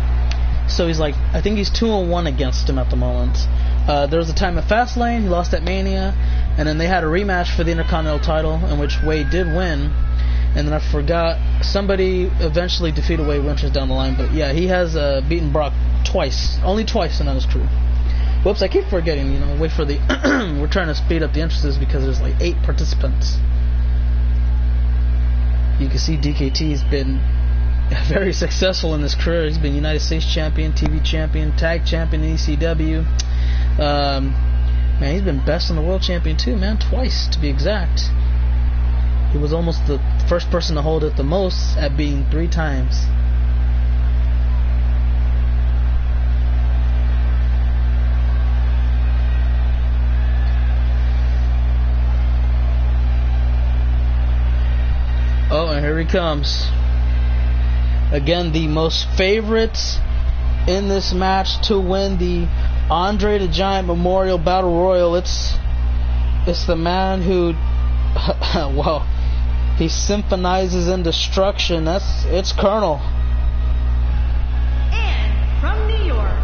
A: So he's like, I think he's 2-1 against him at the moment. There was a time at Fastlane, he lost at Mania, and then they had a rematch for the Intercontinental title, in which Wade did win. And then I forgot, somebody eventually defeated Wade Winters down the line, but yeah, he has beaten Brock twice, only twice in his career. Whoops, I keep forgetting, you know, wait for the, we're trying to speed up the entrances because there's like 8 participants. You can see DKT's been very successful in his career. He's been United States champion, TV champion, tag champion in ECW. Man, he's been best in the world champion too, man, twice to be exact. He was almost the first person to hold it the most at being 3 times. Oh, and here he comes. Again, the most favorites in this match to win the Andre the Giant Memorial Battle Royal. It's the man who, well, he symphonizes in destruction. It's Colonel.
B: And from New York,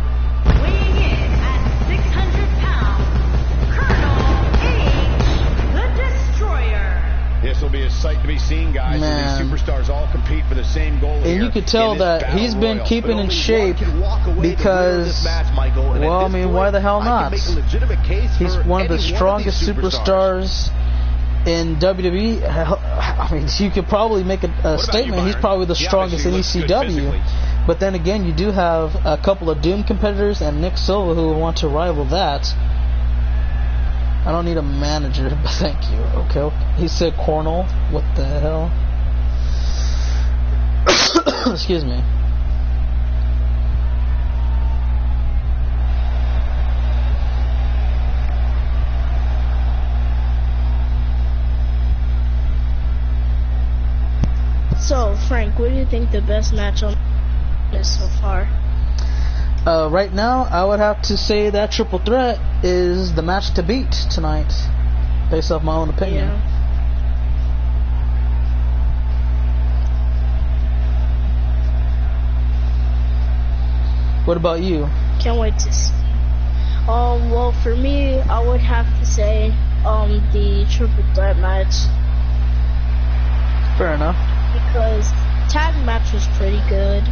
B: weighing in at 600 pounds, Colonel H. the Destroyer.
E: This will be a sight to be seen, guys.
A: Man.
E: These superstars all compete for the same goal.
A: And you could tell that he's been keeping in shape because, well, I mean, why the hell not? He's one of the strongest superstars in WWE. I mean, you could probably make a statement he's probably the strongest in ECW. But then again, you do have a couple of Doom competitors and Nick Silva who want to rival that. I don't need a manager, but thank you. Okay. He said Cornell. What the hell? Excuse me.
F: So, Frank, what do you think the best match on is so far?
A: Right now, I would have to say that triple threat is the match to beat tonight, based off my own opinion.
F: Yeah.
A: What about you?
F: Can't wait to see. Well, for me, I would have to say, the triple threat match.
A: Fair enough.
F: Because tag match was pretty good.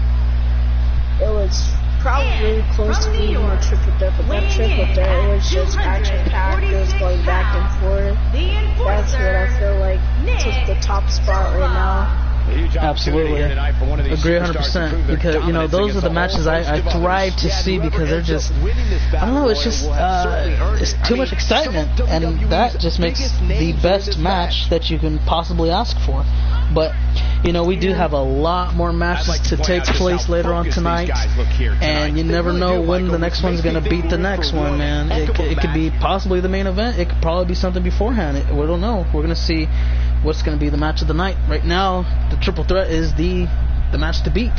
F: It was probably close to being a triple threat, but that triple threat was just action packed. It was going back and forth. That's what I feel like took the top spot right now.
A: Absolutely. Agree 100%. Because, you know, those are the matches I thrive to see because they're just, I don't know, it's just, it's too much excitement. And that just makes the best match that you can possibly ask for. But, you know, we do have a lot more matches to take place later on tonight. And you never know when the next one's going to beat the next one, man. It could be possibly the main event. It could probably be something beforehand. We don't know. We're going to see what's going to be the match of the night. Right now, the triple threat is the match to beat.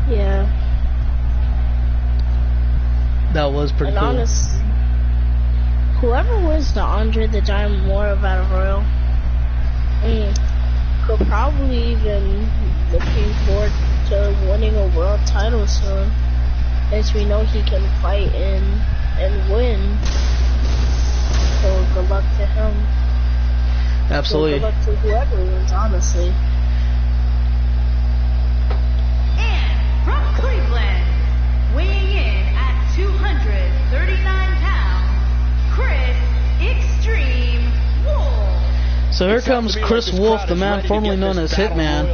F: Yeah.
A: That was pretty cool.
F: Honestly, whoever wins the Andre the Giant Memorial Battle Royal could probably even looking forward to winning a world title soon, as we know he can fight and win. So good luck to him.
A: Absolutely.
F: So good luck to whoever wins, honestly.
B: And from Cleveland, weighing in at 239 pounds, Chris Extreme Wolf.
A: So here comes Chris Wolf, the man formerly known as Hitman.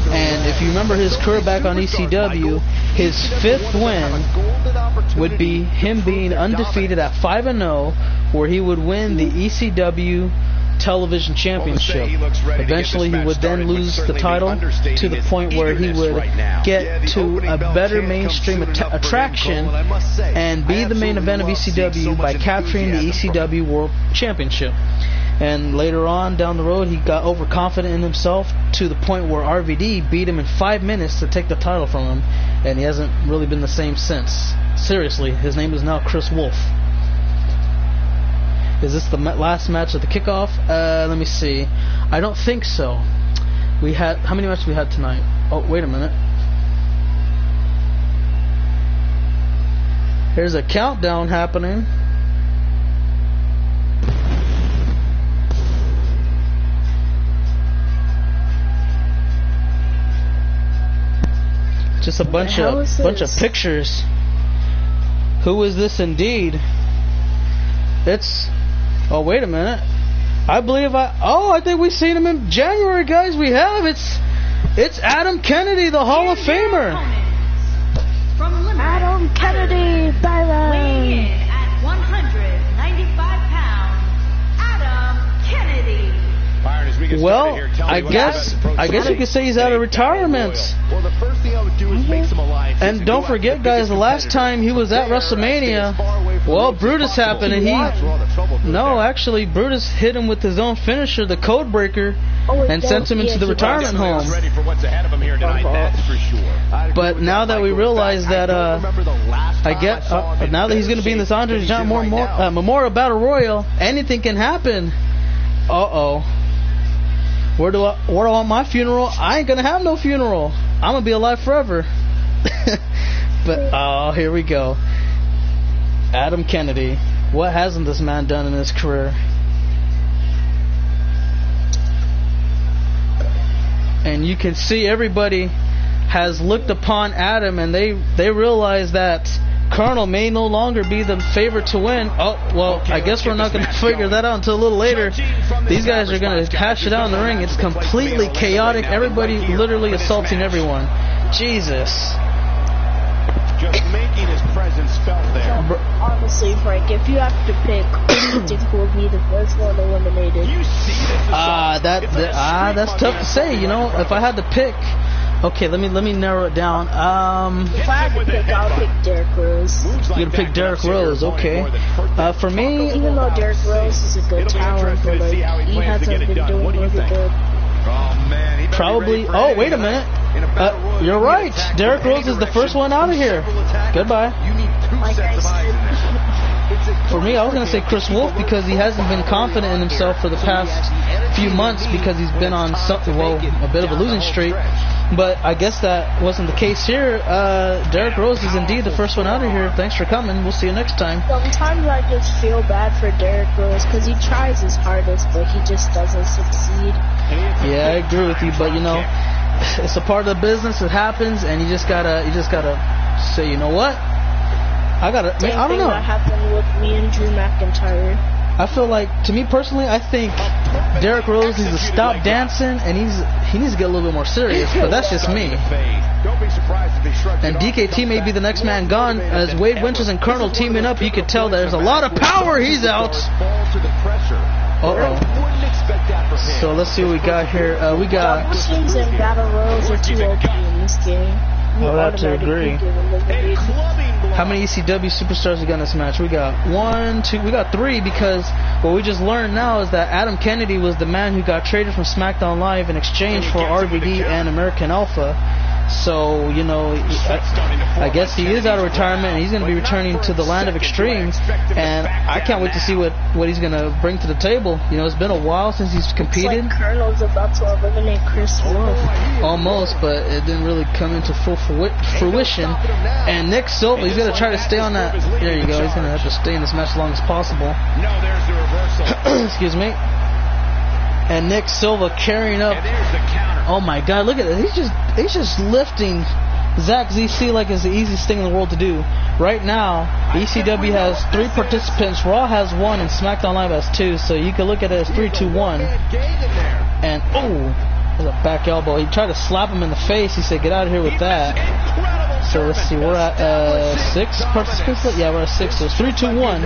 A: And if you remember his career back on ECW, his 5th win would be him being undefeated at 5-0, where he would win the ECW Television Championship. Eventually he would then lose the title to the point where he would get to a better mainstream attraction and be the main event of ECW by capturing the ECW World Championship. And later on down the road, he got overconfident in himself to the point where RVD beat him in 5 minutes to take the title from him, and he hasn't really been the same since. Seriously, his name is now Chris Wolf. Is this the last match of the kickoff? Let me see. I don't think so. We had, how many matches we had tonight? Oh, wait a minute. Here's a countdown happening. Just a bunch of pictures. Who is this indeed? It's, oh wait a minute. I think we've seen him in January, guys. We have. It's Adam Kennedy, the Hall of Famer.
F: Adam Kennedy, baby.
B: Weighing in at 195 pounds, Adam Kennedy.
A: Well, I guess you could say he's out of retirement.
C: Well, the first thing I would do is make some alive.
A: And don't forget, guys, the last time he was at WrestleMania, well, Brutus happened, and actually, Brutus hit him with his own finisher, the Code Breaker, and sent him into the retirement home. But now that we realize that, now that he's going to be in this Andre the Giant Memorial Battle Royal, anything can happen. Where do I want my funeral? I ain't gonna have no funeral. I'm gonna be alive forever. But here we go. Adam Kennedy. What hasn't this man done in his career? And you can see everybody has looked upon Adam, and they realize that Colonel may no longer be the favorite to win. Oh, well, I guess we're not going to figure that out until a little later. These guys are going to hash it out in the ring. It's completely chaotic. Everybody literally assaulting everyone. Jesus.
E: Just making his presence felt there.
F: honestly, Frank, if you have to pick, who do you think will be the first one eliminated?
A: That's tough to say. You know, if I had to pick, okay, let me narrow it down.
F: If I had to pick, I'll pick Derrick Rose.
A: You're gonna pick Derrick Rose, okay? For me,
F: even though Derrick Rose is a good talent, but like he hasn't been doing really good.
A: Probably. Oh, wait a minute. You're right. Derrick Rose is the first one out of here. Goodbye. For me, I was going to say Chris Wolf because he hasn't been confident in himself for the past few months because he's been on a bit of a losing streak. But I guess that wasn't the case here. Derrick Rose is indeed the first one out of here. Thanks for coming. We'll see you next time.
F: Sometimes I just feel bad for Derrick Rose because he tries his hardest, but he just doesn't succeed.
A: Yeah, I agree with you, but you know, it's a part of the business. It happens, and you just gotta say, you know what? I don't know.
F: That happened with me and Drew McIntyre.
A: I feel like, to me personally, I think Derrick Rose needs to stop dancing, and he needs to get a little bit more serious. But that's just me. And DKT may be the next man gone. As Wade Winters and Colonel teaming up, you can tell that there's a lot of power. He's out. So let's see what we got here. We got.
F: Teams and Battle Royals are too OP in this game.
A: I would have to agree. How many ECW superstars we got in this match? We got 1, 2, we got 3 because what we just learned now is that Adam Kennedy was the man who got traded from SmackDown Live in exchange for RVD and American Alpha. So, you know, I guess he is out of retirement and he's going to be returning to the land of extreme. And I can't wait to see what he's going to bring to the table. You know, it's been a while since he's competed.
F: It's like Colonel's about to eliminate Chris Wolf.
A: Almost, but it didn't really come into full fruition. And Nick Silva, he's going to try to stay on that. There you go. He's going to have to stay in this match as long as possible.
E: No, there's the reversal.
A: Excuse me. And Nick Silva carrying up. Oh my God! Look at it. He's just lifting Zach ZC like it's the easiest thing in the world to do. Right now, ECW has 3 participants. Raw has 1, and SmackDown Live has 2. So you can look at it as 3, 2, 1. And there's a back elbow. He tried to slap him in the face. He said, "Get out of here with that." So let's see. We're at 6 participants. Yeah, we're at 6. So it's 3, 2, 1.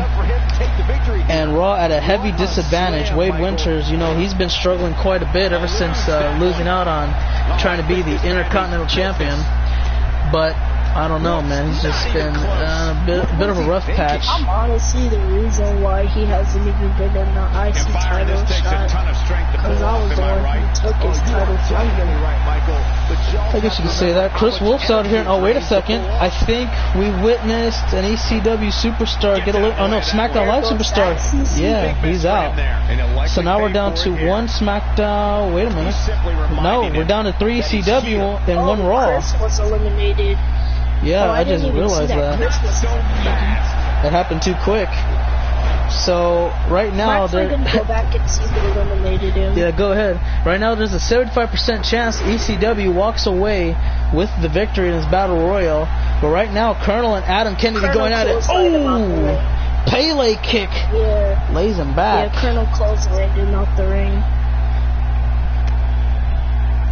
A: And Raw at a heavy disadvantage. Wade Winters, you know, he's been struggling quite a bit ever since losing out on trying to be the Intercontinental Champion. But I don't know, man. He's just been a bit of a rough patch.
F: I'm honestly the reason why he hasn't even been in the IC title shot. Because I was the one who took his title from him.
A: I guess you could say that. Chris Wolf's out here. Oh, wait a second. I think we witnessed an ECW superstar get a little... Oh, no, SmackDown Live superstar. Yeah, he's out. So now we're down to 1 SmackDown... Wait a minute. No, we're down to 3 ECW and 1 Raw.
F: Chris was eliminated.
A: Yeah, I just realized that. It happened too quick. So right now
F: they're gonna go back and see who eliminated him.
A: Yeah, go ahead. Right now there's a 75% chance ECW walks away with the victory in this battle royal. But right now Colonel and Adam Kennedy going at it. Oh, Pele kick.
F: Yeah.
A: Lays him back.
F: Yeah, Colonel closed landing off the ring.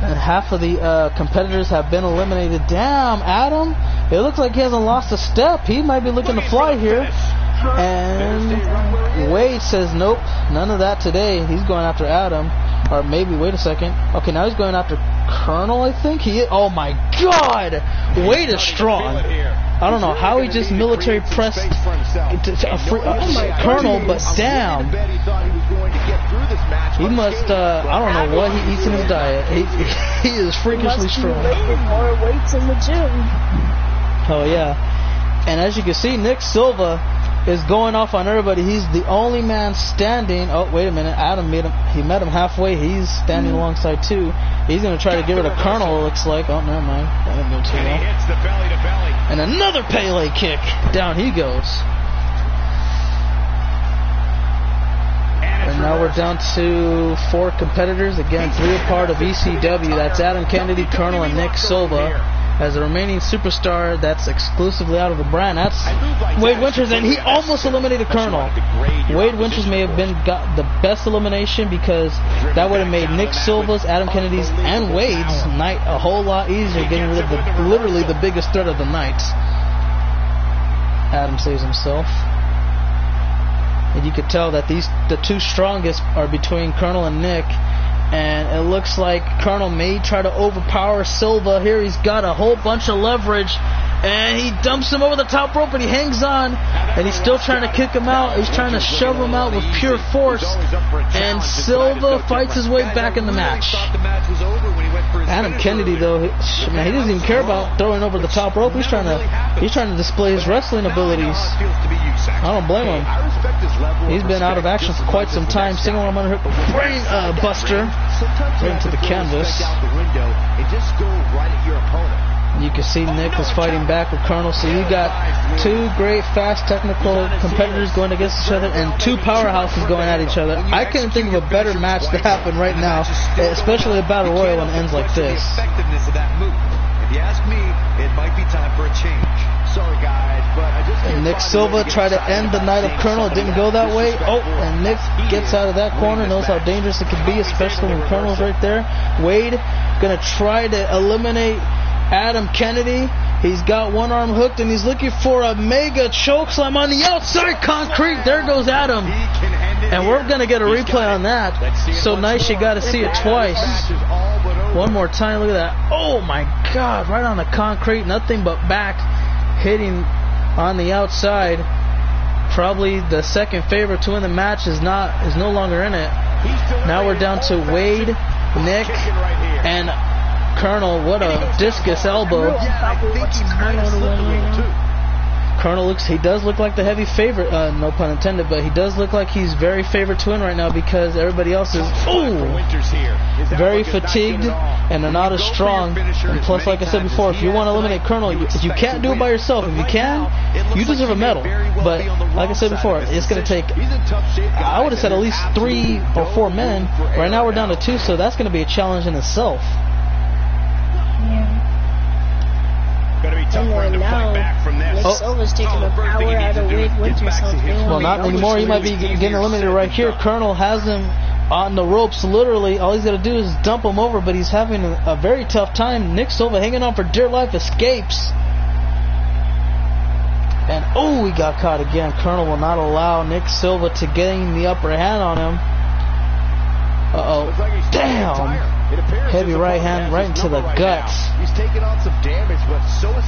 A: And half of the competitors have been eliminated. Damn, Adam. It looks like he hasn't lost a step. He might be looking to fly here. And Wade says, nope, none of that today. He's going after Adam. Or maybe, wait a second. Okay, now he's going after Colonel, I think. Oh, my God. Wade is strong. I don't know how he just military pressed Colonel, but damn. He must, I don't know what he eats in his diet. He is freakishly strong.
F: More weights in the gym.
A: Oh, yeah. And as you can see, Nick Silva is going off on everybody. He's the only man standing. Oh, wait a minute. Adam met him halfway. He's standing alongside too. He's going to try to give it a Colonel, it looks like. Oh, never mind. That didn't go too well. And another Pele kick. Down he goes. And now we're down to 4 competitors. Again, 3 a part of ECW. That's Adam Kennedy, Colonel, and Nick Silva. As the remaining superstar that's exclusively out of the brand, that's Wade Winters, and he almost eliminated Colonel. Wade Winters may have got the best elimination because that would have made Nick Silva's, Adam Kennedy's, and Wade's night a whole lot easier, getting rid of literally the biggest threat of the night. Adam saves himself. And you could tell that the two strongest are between Colonel and Nick. And it looks like Colonel may try to overpower Silva here. He's got a whole bunch of leverage. And he dumps him over the top rope, and he hangs on. And he's still trying to kick him out. He's trying to shove him out with pure force. And Silva fights his way back in the match. Adam Kennedy, though, man, he doesn't even care about throwing over the top rope. He's trying to display his wrestling abilities. I don't blame him. He's been out of action for quite some time. Single arm underhook brain buster right into the canvas. You can see Nick is fighting back with Colonel. So you got two great, fast, technical competitors going against each other and two powerhouses going at each other. I couldn't think of a better match to happen right now, especially a battle royal when it ends like this.
D: If you ask me, it might be time for a change. Sorry, guys, but I just
A: and Nick Silva tried to end the night of Colonel. It didn't go that way. Oh, and Nick gets out of that corner, knows how dangerous it can be, especially when Colonel's right there. Wade going to try to eliminate Adam Kennedy. He's got one arm hooked, and he's looking for a mega chokeslam on the outside concrete. There goes Adam. And we're going to get a replay on that. So nice you got to see it twice. One more time. Look at that. Oh, my God. Right on the concrete. Nothing but back hitting on the outside. Probably the second favorite to win the match is no longer in it. Now we're down to Wade, Nick, and Colonel. What a discus elbow. Colonel he does look like the heavy favorite, no pun intended, but he does look like he's very favored to win right now because everybody else is very fatigued and they're not as strong. And plus, like I said before, if you want to eliminate Colonel, if you can't do it by yourself, if you can, you deserve a medal. But like I said before, it's going to take, I would have said at least 3 or 4 men. Right now we're down to 2, so that's going to be a challenge in itself.
F: Nick Silva's taking the power out of Wade Winter.
A: Well, not anymore. He might be getting eliminated right here. Colonel has him on the ropes, literally. All he's got to do is dump him over, but he's having a very tough time. Nick Silva hanging on for dear life, escapes. And, oh, he got caught again. Colonel will not allow Nick Silva to gain the upper hand on him. Uh-oh. Damn. Heavy right hand right into the guts.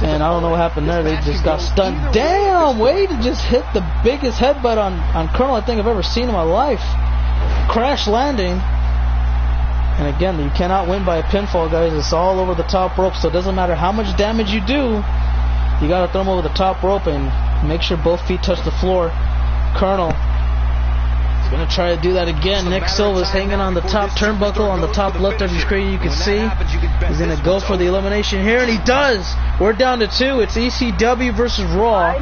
A: And I don't know what happened there. They just got stunned. Damn, Wade just hit the biggest headbutt on Colonel I think I've ever seen in my life. Crash landing. And again, you cannot win by a pinfall, guys. It's all over the top rope, so it doesn't matter how much damage you do. You got to throw him over the top rope and make sure both feet touch the floor. Colonel going to try to do that again. Nick Silva's hanging on the top turnbuckle on the top left of your screen. You can see he's going to go for the elimination here, and he does. We're down to 2. It's ECW versus Raw.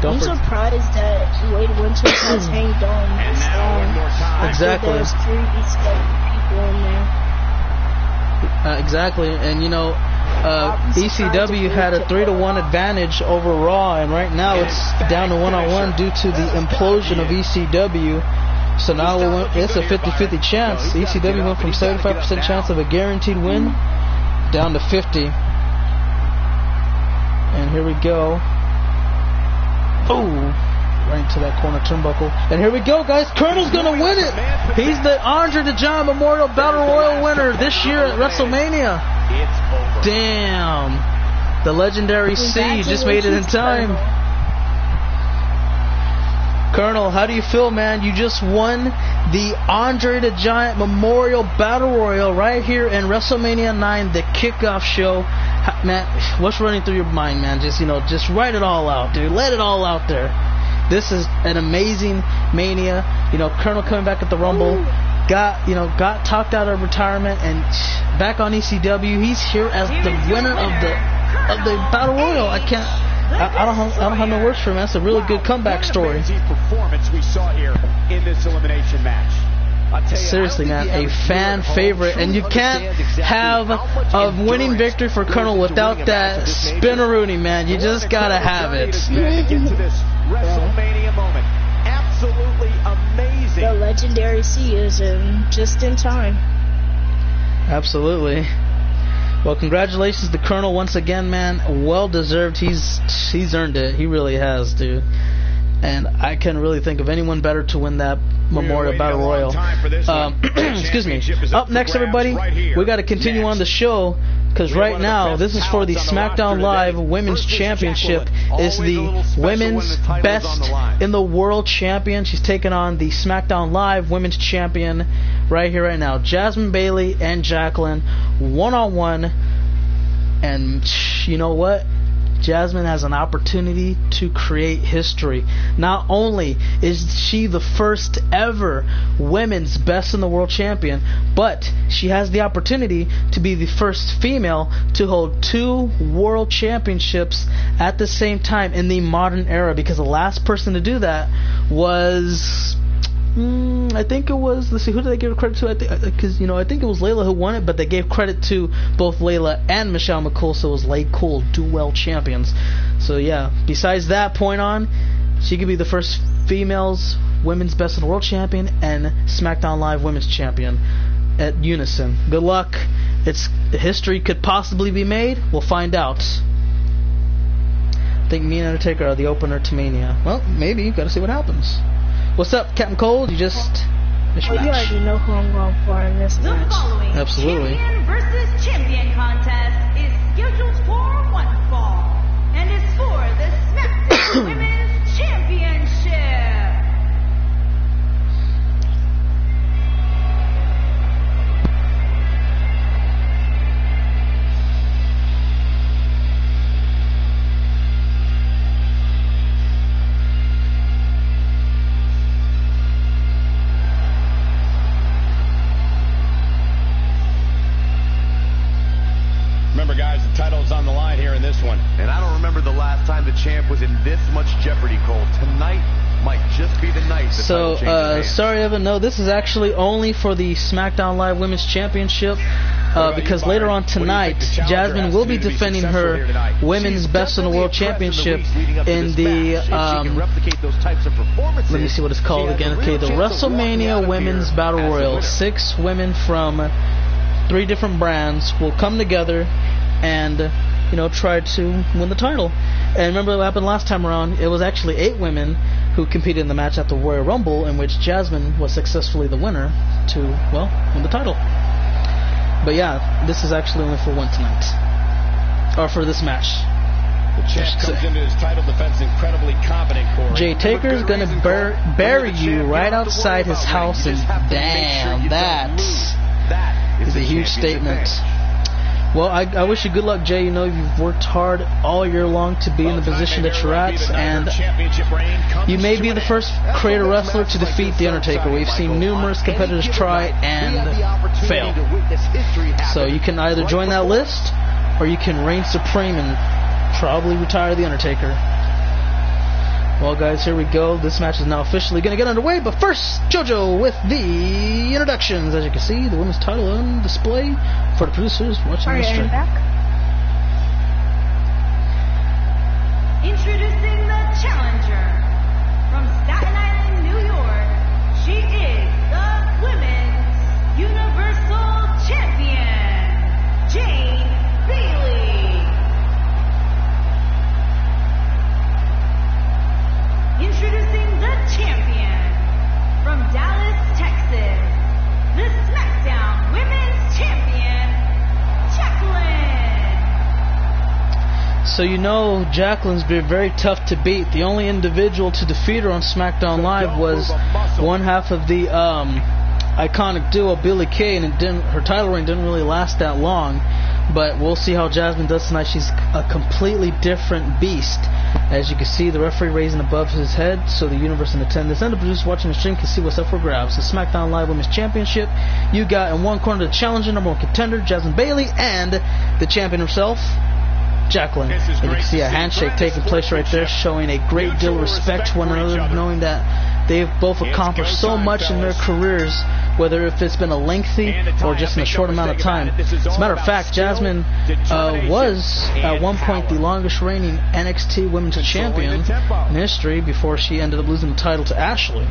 F: I'm surprised that Wade Winters has hanged on this long.
A: Exactly.
F: There's 3 ECW people in there.
A: Exactly, and you know, ECW had a 3-1 advantage over Raw, and right now it's down to 1-on-1 due to the implosion of ECW. So now it's a 50-50 chance. ECW went from 75% chance of a guaranteed win down to 50. And here we go. Oh, right into that corner turnbuckle. And here we go, guys. Colonel's going to win it. He's the Andre the Giant Memorial Battle Royal winner this year at WrestleMania. Damn. The legendary C just made it in time. Colonel, how do you feel, man? You just won the Andre the Giant Memorial Battle Royal right here in WrestleMania 9, the kickoff show. Man, what's running through your mind, man? Just write it all out, dude. Let it all out there. This is an amazing Mania. Colonel coming back at the Rumble. Got talked out of retirement and back on ECW. He's here as the winner of the Battle Royal. I don't have no words for him. That's a really good comeback story.
E: Performance we saw here in this elimination match.
A: Seriously, man, a fan favorite, and you can't have a winning victory for Colonel without that spinneroonie, man. You just gotta have it.
E: WrestleMania moment. Absolutely amazing.
F: The legendary C is just in time.
A: Absolutely. Well, congratulations to Colonel once again, man. Well deserved. He's earned it. He really has, dude. and I can't really think of anyone better to win that Memorial Battle Royal. Excuse me. Up next, everybody, we got to continue on the show, because right now this is for the SmackDown Live Women's Championship. It's the women's best in the world champion. She's taking on the SmackDown Live Women's Champion right here, right now. Jasmine Bailey and Jacqueline, one-on-one. And you know what? Jasmine has an opportunity to create history. Not only is she the first ever women's best in the world champion, but she has the opportunity to be the first female to hold 2 world championships at the same time in the modern era, because the last person to do that was... I think it was, let's see, who did they give credit to? I think it was Layla who won it, but they gave credit to both Layla and Michelle McCool, so it was Lay Cool, dual champions. So yeah, besides that point on, she could be the first females women's best in the world champion and SmackDown Live women's champion at unison. Good luck. History could possibly be made. We'll find out. I think me and Undertaker are the opener to Mania. Well, maybe. Gotta see what happens. What's up, Captain Cold? You just...
F: You already know who I'm going for in this match.
A: Absolutely.
B: Champion versus champion contest is scheduled for one fall and is for the SmackDown Women's Championship.
E: Remember, guys, the title's on the line here in this one.
D: And I don't remember the last time the champ was in this much jeopardy, Cole. Tonight might just be the night.
A: So, sorry, Evan. No, this is actually only for the SmackDown Live Women's Championship. Because later on tonight, Jasmine will be defending her Women's Best in the World Championship in the, let me see what it's called again. Okay, the WrestleMania Women's Battle Royal. 6 women from 3 different brands will come together and, try to win the title. And remember what happened last time around? It was actually 8 women who competed in the match at the Royal Rumble, in which Jasmine was successfully the winner to, win the title. But yeah, this is actually only for one tonight. Or for this match.
E: The champ comes into his title defense incredibly confident, Corey.
A: Jay Taker's gonna bury you right outside his house, and damn, that is a huge statement. Well, I wish you good luck, Jay. You've worked hard all year long to be in the position that you're at, and you may be the first creator wrestler to defeat The Undertaker. We've seen numerous competitors try and fail. So you can either join that list, or you can reign supreme and probably retire The Undertaker. Well, guys, here we go. This match is now officially going to get underway, but first, JoJo with the introductions. As you can see, the women's title on display for the producers watching the stream.
B: Introducing the challenger from Staten Island, New York. She is the Women's Universal Champion, Jane Bailey. Introducing the champion from Dallas, Texas, the SmackDown Women's Champion, Jacqueline.
A: So Jacqueline's been very tough to beat. The only individual to defeat her on SmackDown Live was one half of the iconic duo, Billie Kay, and her title reign didn't really last that long. But we'll see how Jasmine does tonight. She's a completely different beast. As you can see, the referee raising above his head, so the universe in attendance and the producers watching the stream can see what's up for grabs. The SmackDown Live Women's Championship. You got in one corner the challenger, number 1 contender, Jasmine Bailey, and the champion herself, Jacqueline. And you can see a handshake taking place right there, showing a great deal of respect to one another, knowing that they've both accomplished so much in their careers, whether if it's been a lengthy or just in a short amount of time. As a matter of fact, Jasmine was at one point the longest reigning NXT Women's Champion in history before she ended up losing the title to Ashley.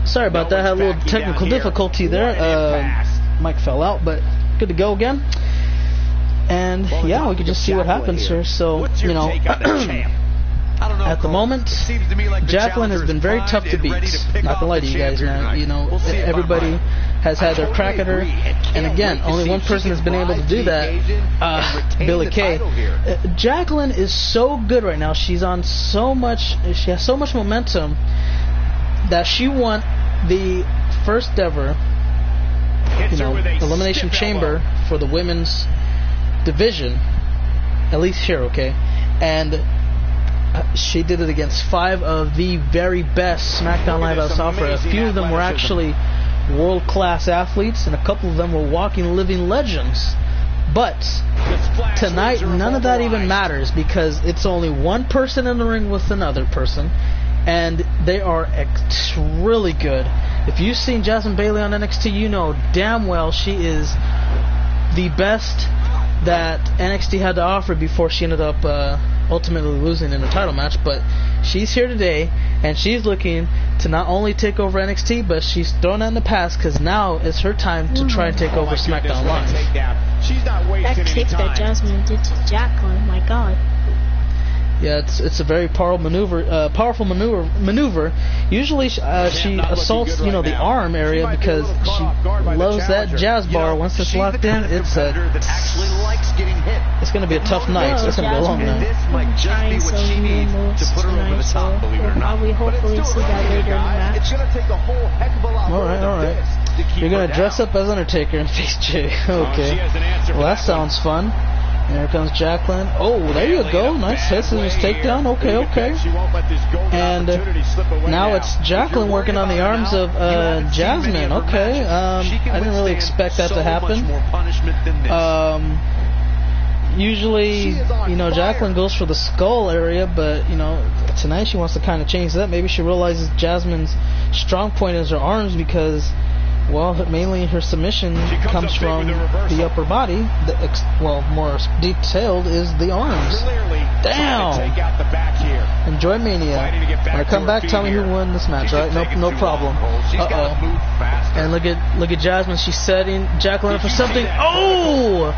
A: Sorry about that, had a little technical difficulty there. Mic fell out, but good to go again. And yeah, we could just see what happens here. So, you know, at the moment, Jacqueline has been very tough to beat. Not gonna lie to you guys, man. You know, everybody has had their crack at her, and again, only one person has been able to do that. Billie Kay. Jacqueline is so good right now. She has so much momentum that she won the first ever, you know, Elimination Chamber for the women's division, at least here, okay? And she did it against 5 of the very best SmackDown Live out offer. A few of them were actually world-class athletes, and a couple of them were walking, living legends. But tonight, none of that even matters, because it's only one person in the ring with another person, and they are really good. If you've seen Jasmine Bailey on NXT, you know damn well she is the best that NXT had to offer before she ended up ultimately losing in the title match. But she's here today, and she's looking to not only take over NXT, but she's thrown that in the past, because now it's her time to try and take over SmackDown Live.
F: That kick that Jasmine did to Jacqueline, my God.
A: Yeah, it's a very powerful maneuver. Usually she assaults, you know, the arm area, because she loves that jazz bar. Once it's locked in, it's going to be a tough night. It's going to be a long night.
F: Trying some new moves tonight, so we'll probably hopefully see that later in the match.
A: Alright. You're going to dress up as Undertaker and face Jay. Okay. Well, that sounds fun. And here comes Jacqueline. Oh, there you go. Nice head scissors takedown. Okay. And now it's Jacqueline working on the arms of Jasmine. Okay. I didn't really expect that to happen. Usually, you know, Jacqueline goes for the skull area, but, you know, tonight she wants to kind of change that. Maybe she realizes Jasmine's strong point is her arms, because, well, mainly her submission comes from the upper body. More detailed is the arms. Damn! Enjoy Mania. When I come back, tell me who won this match, alright? No problem. And look at Jasmine. She's setting Jacqueline up for something. Oh!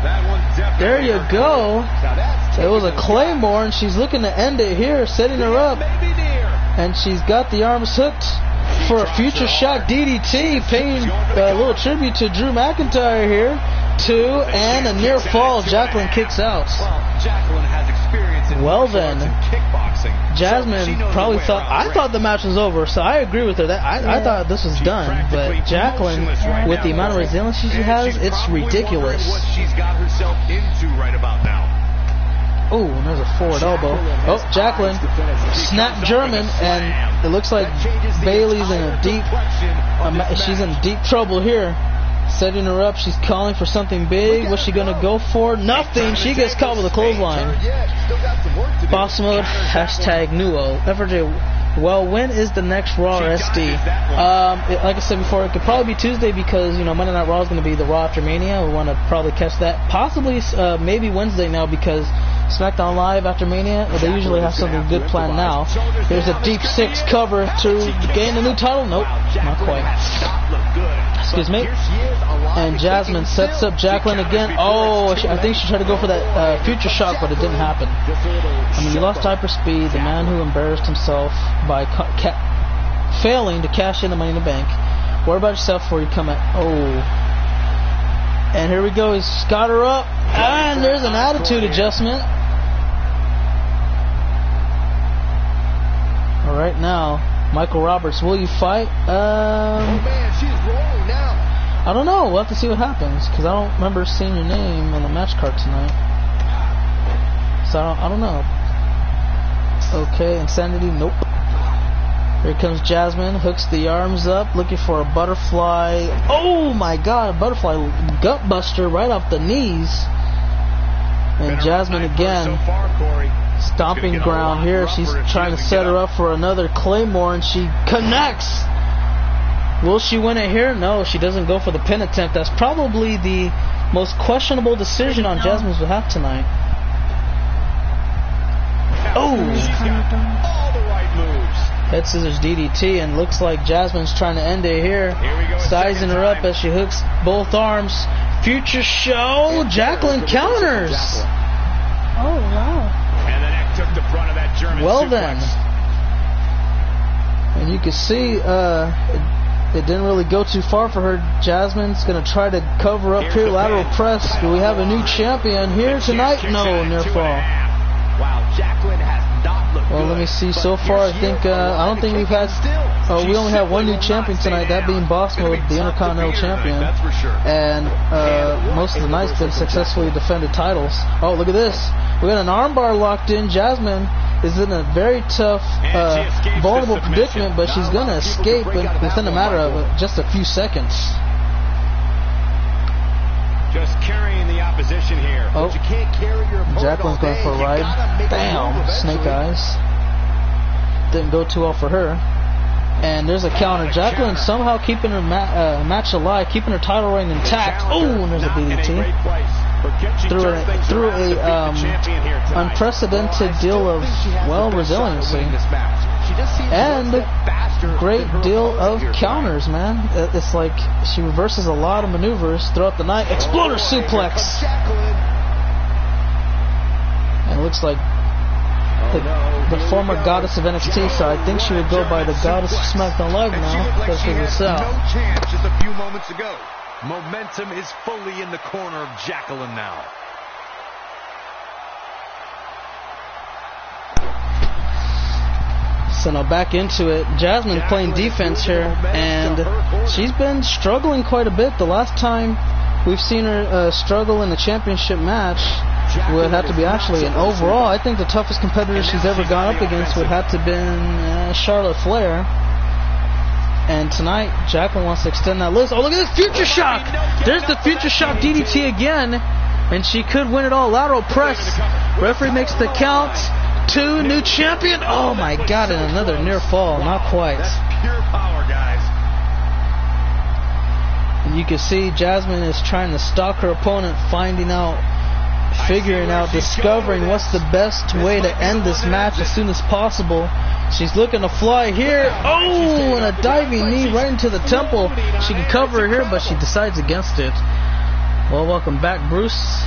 A: There you go. It was a Claymore, and she's looking to end it here, setting her up. And she's got the arms hooked for a future shot DDT, paying a little tribute to Drew McIntyre here. 2, and a near fall. Jacqueline kicks out. Well then, Jasmine probably thought, I thought the match was over, so I agree with her. That I thought this was done, but Jacqueline, with the amount of resilience she has, it's ridiculous. Oh, there's a forward elbow. Oh, Jacqueline, snap German, and it looks like Bailey's in she's in deep trouble here. Setting her up, she's calling for something big. What's she gonna go for? Nothing. She gets caught with a clothesline. Boss mode, #Nuo. FRJ, well, when is the next Raw or SD? Like I said before, it could probably be Tuesday, because, you know, Monday Night Raw is going to be the Raw after Mania. We want to probably catch that. Possibly, maybe Wednesday now, because SmackDown Live after Mania, they usually have something good planned now. There's a deep 6 cover to gain the new title. Nope, not quite. Excuse me. And Jasmine sets up Jacqueline again. Oh, I think she tried to go for that future shock, but it didn't happen. I mean, you lost hyperspeed, the man who embarrassed himself by failing to cash in the Money in the Bank. Worry about yourself before you come at... Oh. And here we go. He's got her up. And there's an attitude adjustment. All right, now, Michael Roberts, will you fight?
C: Oh man, she's rolling now.
A: I don't know. We'll have to see what happens, because I don't remember seeing your name on the match card tonight. So I don't know. Okay, Insanity, nope. Here comes Jasmine, hooks the arms up, looking for a butterfly. Oh my God, a butterfly gut buster right off the knees. And Jasmine again, stomping ground here. She's trying to set her up for another Claymore, and she connects. Will she win it here? No, she doesn't go for the pin attempt. That's probably the most questionable decision on Jasmine's behalf tonight. Oh!
E: All the right moves.
A: Head scissors DDT, and looks like Jasmine's trying to end it here. Sizing her up as she hooks both arms. Future Show. Jacqueline counters.
F: Oh, wow.
E: And the neck took the brunt of that German suplex.
A: Then. And you can see it didn't really go too far for her. Jasmine's going to try to cover up here. Lateral press. Do we have a new champion here tonight? No, near fall.
C: Wow, Jacqueline has not looked
A: well,
C: good.
A: let me see. So far, I don't think we've had. Oh, we only have one new champion tonight. That being Boss Mode, the Intercontinental Champion.
D: That's for sure.
A: And most of the nights they've successfully defended titles. Oh, look at this. We got an armbar locked in. Jasmine is in a very tough, vulnerable predicament, but she's going to escape within a matter of just a few seconds.
E: Just carrying the opposition here.
C: But you can't carry your opponent
A: Jacqueline's going for a ride. Damn, snake eyes. Didn't go too well for her. And there's a counter. Jacqueline somehow keeping her match alive, keeping her title reign intact. Oh, and there's a DDT. Through a unprecedented deal of, well, resiliency. And great deal of counters, man. It's like she reverses a lot of maneuvers throughout the night. Exploder suplex. And it looks like the former goddess of NXT, so I think she would go by the goddess of SmackDown Live now. Let's figure this out.
D: No chance just a few moments ago. Momentum is fully in the corner of Jacqueline now.
A: So now back into it. Jasmine's playing defense here, and she's been struggling quite a bit. The last time we've seen her struggle in a championship match would have to be actually an overall. I think the toughest competitor she's ever gone up against would have to have been Charlotte Flair. And tonight, Jacqueline wants to extend that list. Oh, look at this Future Shock! There's the Future Shock DDT again, and she could win it all. Lateral press. Referee makes the count. 2, new champion. Oh my God! And another near fall. Not quite.
E: That's pure power, guys.
A: And you can see Jasmine is trying to stalk her opponent, figuring out, discovering what's the best way to end this match as soon as possible. She's looking to fly here. Oh, and a diving knee right into the temple. She can cover her here, but she decides against it. Well, welcome back, Bruce.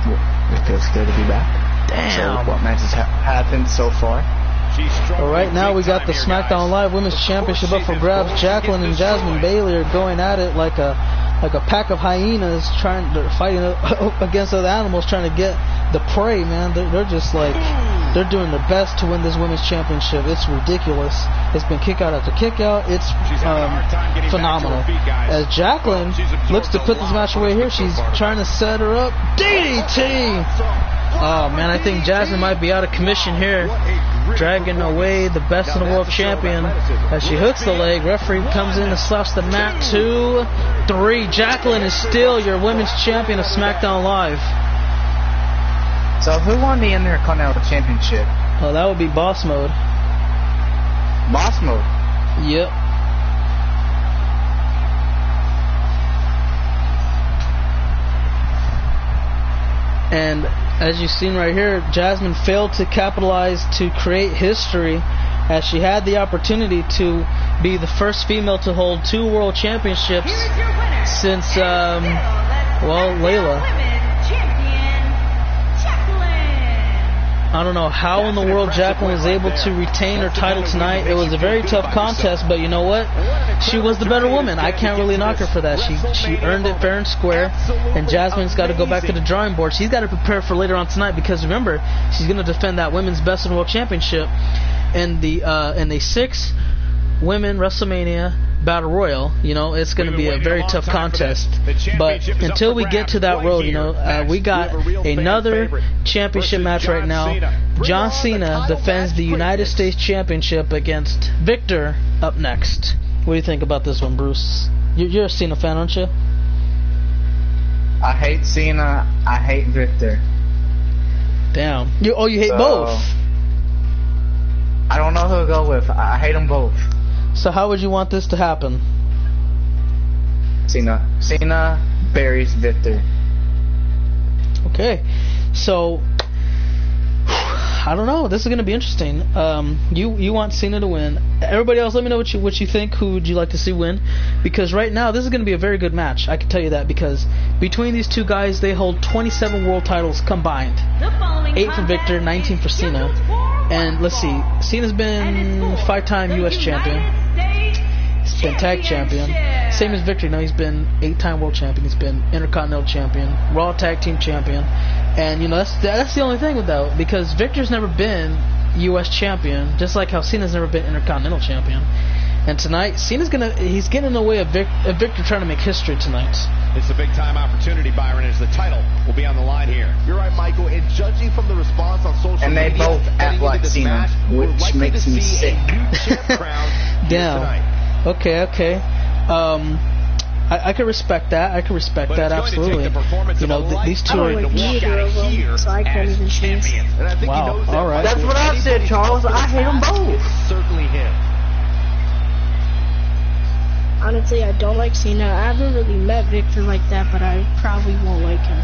G: It feels good to be back.
A: Damn.
G: So what matches happened so far?
A: Well, right now we got the SmackDown Live Women's Championship up for grabs. Jacqueline and Jasmine Bayley are going at it like a pack of hyenas they're fighting against other animals, trying to get the prey, man. They're just like, they're doing their best to win this women's championship. It's ridiculous. It's been kick out after kick out. It's phenomenal. As Jacqueline looks to put this match away here, she's trying to set her up. DDT! Oh, man, I think Jasmine might be out of commission here, dragging away the best in the world champion as she hooks the leg. Referee comes in and slaps the mat. 2, 3. Jacqueline is still your women's champion of SmackDown Live.
G: So who won the Intercontinental Championship?
A: Oh, that would be Boss Mode.
G: Boss Mode?
A: Yep. And as you've seen right here, Jasmine failed to capitalize to create history, as she had the opportunity to be the first female to hold 2 world championships since, Layla. I don't know how in the world Jacqueline was able to retain her title tonight. It was a very tough contest, but you know what? She was the better woman. I can't really knock her for that. She earned it fair and square, and Jasmine's got to go back to the drawing board. She's got to prepare for later on tonight, because remember, she's going to defend that women's best in the world championship in the 6 women WrestleMania Battle Royal. You know, it's going to be a very tough contest. But until we get to that road, you know, we got another championship match right now. John Cena defends the United States Championship against Victor up next. What do you think about this one, Bruce? You're a Cena fan, aren't you?
G: I hate Cena. I hate Victor.
A: Damn. You hate both?
G: I don't know who to go with. I hate them both.
A: So how would you want this to happen?
G: Cena buries Victor.
A: Okay. So I don't know. This is going to be interesting. You want Cena to win. Everybody else, let me know what you think. Who would you like to see win? Because right now, this is going to be a very good match. I can tell you that, because between these two guys, they hold 27 world titles combined. 8 for Victor, 19 for Cena. And let's see, Cena's been 5-time U.S. champion. He's been tag champion. Same as Victor. He's been 8-time world champion. He's been Intercontinental champion, Raw tag team champion. And that's the only thing with that, because Victor's never been U.S. champion, just like how Cena's never been Intercontinental champion. And tonight, he's getting in the way of Victor trying to make history tonight.
E: It's a big-time opportunity, Byron, as the title will be on the line here.
C: You're right, Michael. And judging from the response on social media,
G: and they both act like Cena, which makes me sick.
A: Damn. Okay. I can respect that. Absolutely. These two are.
F: So I can't even choose.
A: Wow. All right.
G: That's what I said, Charles. I hate them both.
C: It's certainly him.
F: Honestly, I don't like Cena. I haven't really met Victor like that, but I probably won't like him.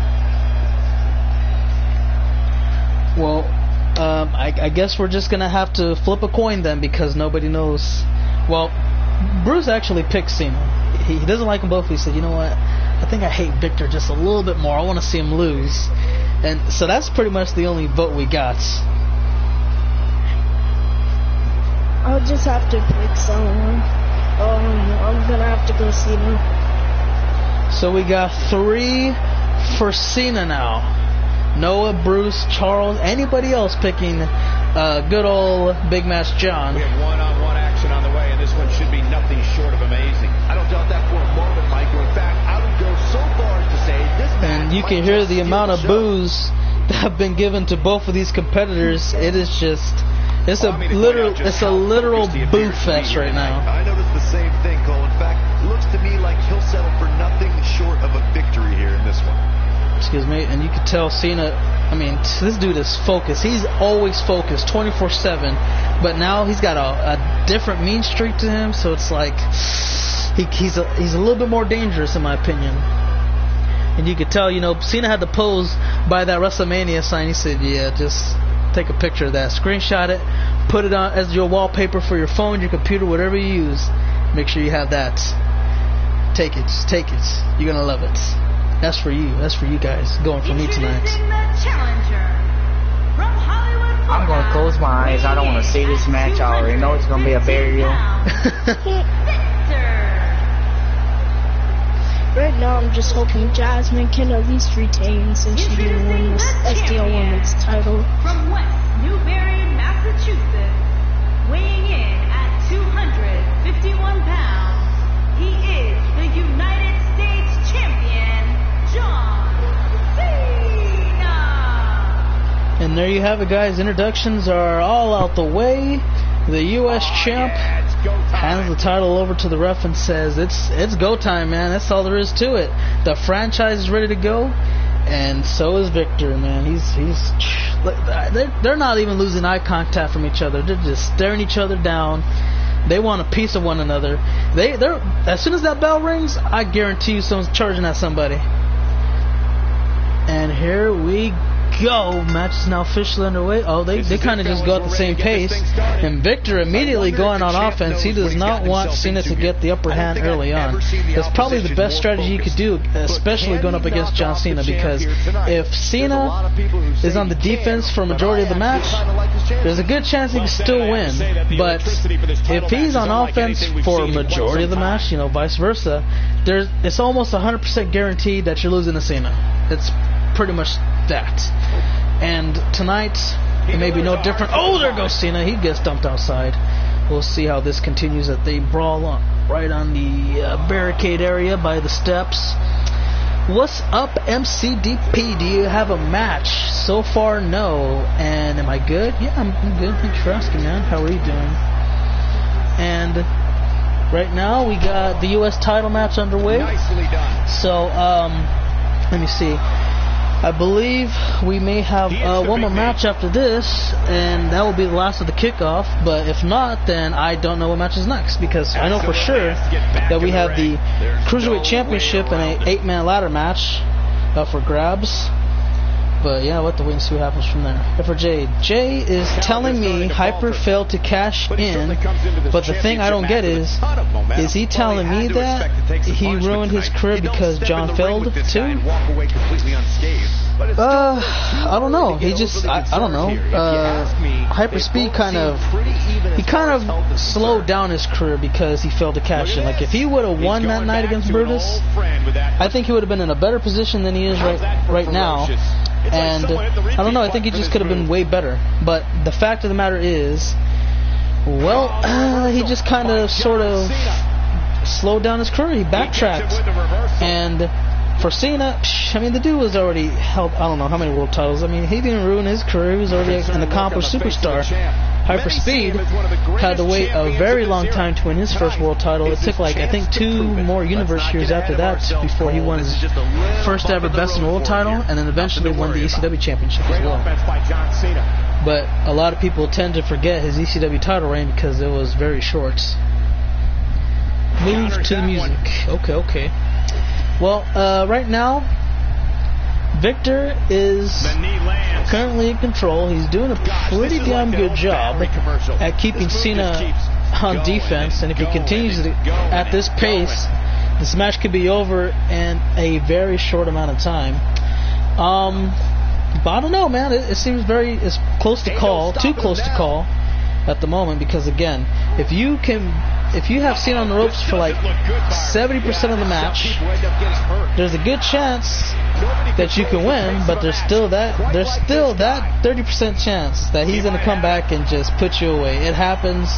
A: Well, I guess we're just gonna have to flip a coin then, because nobody knows. Well, Bruce actually picked Cena. He doesn't like them both. He said, you know what? I think I hate Victor just a little bit more. I want to see him lose. And so that's pretty much the only vote we got.
F: I'll just have to pick someone. I'm going to have to go Cena.
A: So we got 3 for Cena now. Noah, Bruce, Charles, anybody else picking good old Big Match John.
E: We have one-on-one action on the way, and this one should be nothing short of amazing.
C: I don't doubt that for a moment, Michael. In fact, I would go so far as to say this match.
A: And you can hear the amount of boos that have been given to both of these competitors. It is just, it's a literal boo fest right now.
D: I noticed the same thing, Cole. In fact, it looks to me like he'll settle for nothing short of a victory here in this one.
A: Excuse me, and you can tell Cena, this dude is focused. He's always focused, 24/7. But now he's got a different mean streak to him, so it's like he's a little bit more dangerous, in my opinion. And you could tell, Cena had to pose by that WrestleMania sign. He said, "Yeah, just take a picture of that, screenshot it, put it on as your wallpaper for your phone, your computer, whatever you use. Make sure you have that. Take it, just take it. You're gonna love it." That's for you. That's for you guys. Going for me tonight.
G: I'm going to close my eyes. I don't want to see this match. I already know it's going to be a burial.
F: Right now, I'm just hoping Jasmine can at least retain, since she didn't win this STL Women's title.
B: From West Newbury, Massachusetts, weighing in at 251 pounds, he is the United States Champion, John Cena.
A: And there you have it, guys. Introductions are all out the way. The U.S. champ hands the title over to the ref and says, "It's go time, man. That's all there is to it. The franchise is ready to go, and so is Victor, man. They're not even losing eye contact from each other. They're just staring each other down. They want a piece of one another. They're as soon as that bell rings, I guarantee you someone's charging at somebody." And here we go. Match is now officially underway. Oh, they kind of just go at the same pace. And Victor immediately going on offense. He does not want Cena to get the upper hand early on. That's probably the best strategy you could do, especially going up against John Cena, because if Cena is on the defense for a majority of the match, there's a good chance he can still win. But if he's on offense for a majority of the match, vice versa, it's almost 100% guaranteed that you're losing to Cena. It's pretty much that. And tonight, it may be no different. Oh, there goes Cena. He gets dumped outside. We'll see how this continues as they brawl right on the barricade area by the steps. What's up, MCDP? Do you have a match? So far, no. And am I good? Yeah, I'm good. Thanks for asking, man. How are you doing? And right now, we got the U.S. title match underway.
E: Nicely done.
A: So, let me see. I believe we may have one more match after this, and that will be the last of the kickoff. But if not, then I don't know what match is next, because I know for sure that we have the Cruiserweight Championship in an 8-man ladder match for grabs. But yeah, we'll have to wait and see what happens from there. And for Jay is telling me Hyper failed to cash in, but the thing I don't get is he telling me that he ruined his career because John failed too? I don't know. He just, I don't know. Hyperspeed kind of slowed down his career because he failed to cash in. Like if he would have won that night against Brutus, I think he would have been in a better position than he is right now. And I don't know. I think he just could have been way better. But the fact of the matter is, well, he just kind of sort of slowed down his career. He backtracked. And for Cena, I mean, the dude was already held, I don't know how many world titles. I mean, he didn't ruin his career. He was already an accomplished superstar. Hyperspeed had to wait a very long time to win his first world title. It took, like, I think 2 more universe years after that before he won his first ever Best in World title, and then eventually won the ECW championship as well. But a lot of people tend to forget his ECW title reign because it was very short. Move to the music. Okay. Well, right now, Victor is currently in control. He's doing a pretty damn good job at keeping Cena on defense, and if he continues at this pace, this match could be over in a very short amount of time. But I don't know, man. It seems it's close to call, too close to call at the moment, because again, if you have Cena on the ropes for like 70% of the match, there's a good chance that you can win, but there's still that 30% chance that he's going to come back and just put you away. It happens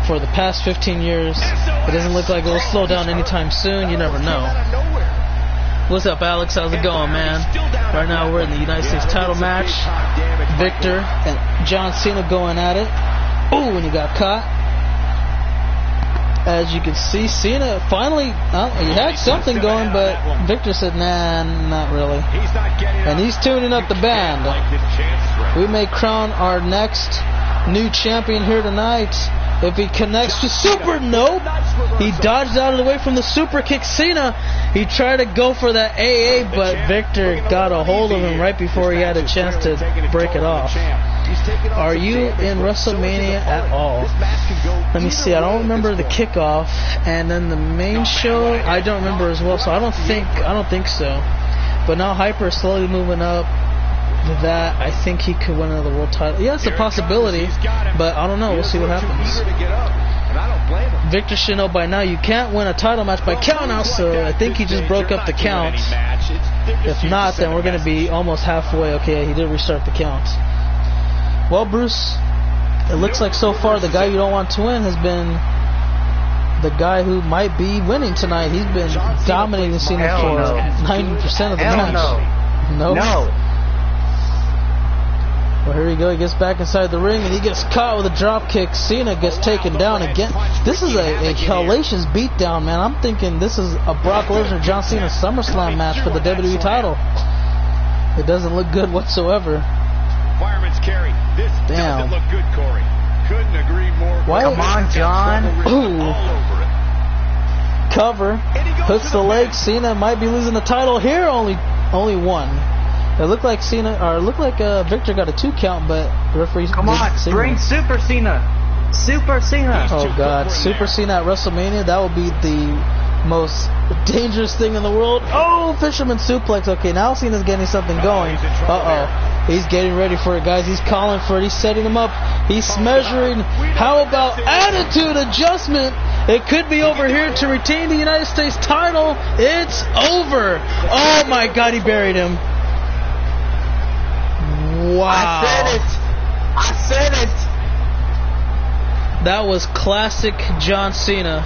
A: for the past 15 years. It doesn't look like it'll slow down anytime soon. You never know. What's up, Alex? How's it going, man? Right now we're in the United States title match. Victor and John Cena going at it. Oh, and he got caught. As you can see, Cena finally, he had something going, but Victor said, nah, not really. And he's tuning up the band. We may crown our next new champion here tonight. If he connects to Super, nope. He dodged out of the way from the super kick. Cena, he tried to go for that AA, but Victor got a hold of him right before he had a chance to break it off. Are you in WrestleMania at all? Let me see. I don't remember the kickoff, and then the main show I don't remember as well. So I don't think so. But now Hyper is slowly moving up. With that, I think he could win another world title. Yeah, it's a possibility, but I don't know. We'll see what happens. Victor should know by now you can't win a title match by count out, so I think he just broke up the count. If not, then we're going to be almost halfway. Okay, he did restart the count. Well, Bruce, it looks like so far the guy you don't want to win has been the guy who might be winning tonight. He's been dominating Cena for 90% of the match. No. Well, here we go. He gets back inside the ring, and he gets caught with a drop kick. Cena gets taken down again. This is a hellacious beatdown, man. I'm thinking this is a Brock Lesnar John Cena SummerSlam match for the WWE title. It doesn't look good whatsoever.
E: Fireman's carry. This doesn't look good, Corey. Couldn't agree more.
G: Come on, John.
A: Ooh. Cover. Hooks the leg. Cena might be losing the title here. Only one. It looked like Victor got a 2 count, but the referee.
G: Come on, bring Super Cena. Super Cena.
A: Oh God, Super Cena at WrestleMania. That would be the most dangerous thing in the world. Oh, fisherman suplex. Okay, now Cena's getting something going. He's getting ready for it, guys. He's calling for it. He's setting him up. He's measuring. How about attitude adjustment? It could be over here to retain the United States title. It's over. Oh my God, he buried him. Wow.
G: I said it.
A: That was classic John Cena.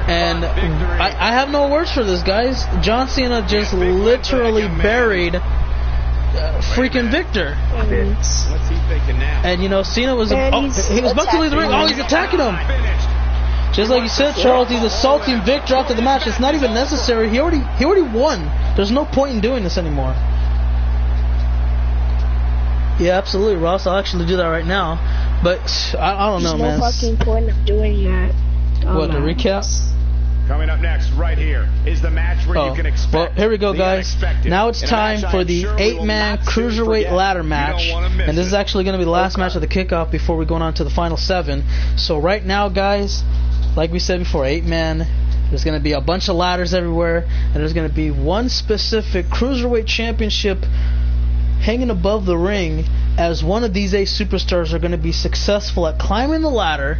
A: And I have no words for this, guys. John Cena just literally buried freaking Victor. And you know, Cena was he was about to leave the ring. Oh, he's attacking him. Just like you said, Charles, he's assaulting Victor after the match. It's not even necessary. He already won. There's no point in doing this anymore. Yeah, absolutely, Ross. I'll actually do that right now. But I don't know, man.
F: There's no fucking point of doing that.
A: What, the recap?
E: Coming up next, right here, is the match where you can expect.
A: Well, here we go, guys. Now it's time for the 8-man cruiserweight ladder match, and this is actually going to be the last match of the kickoff before we go on to the final 7. So right now, guys, like we said before, 8-man. There's going to be a bunch of ladders everywhere, and there's going to be one specific cruiserweight championship hanging above the ring, as one of these 8 superstars are going to be successful at climbing the ladder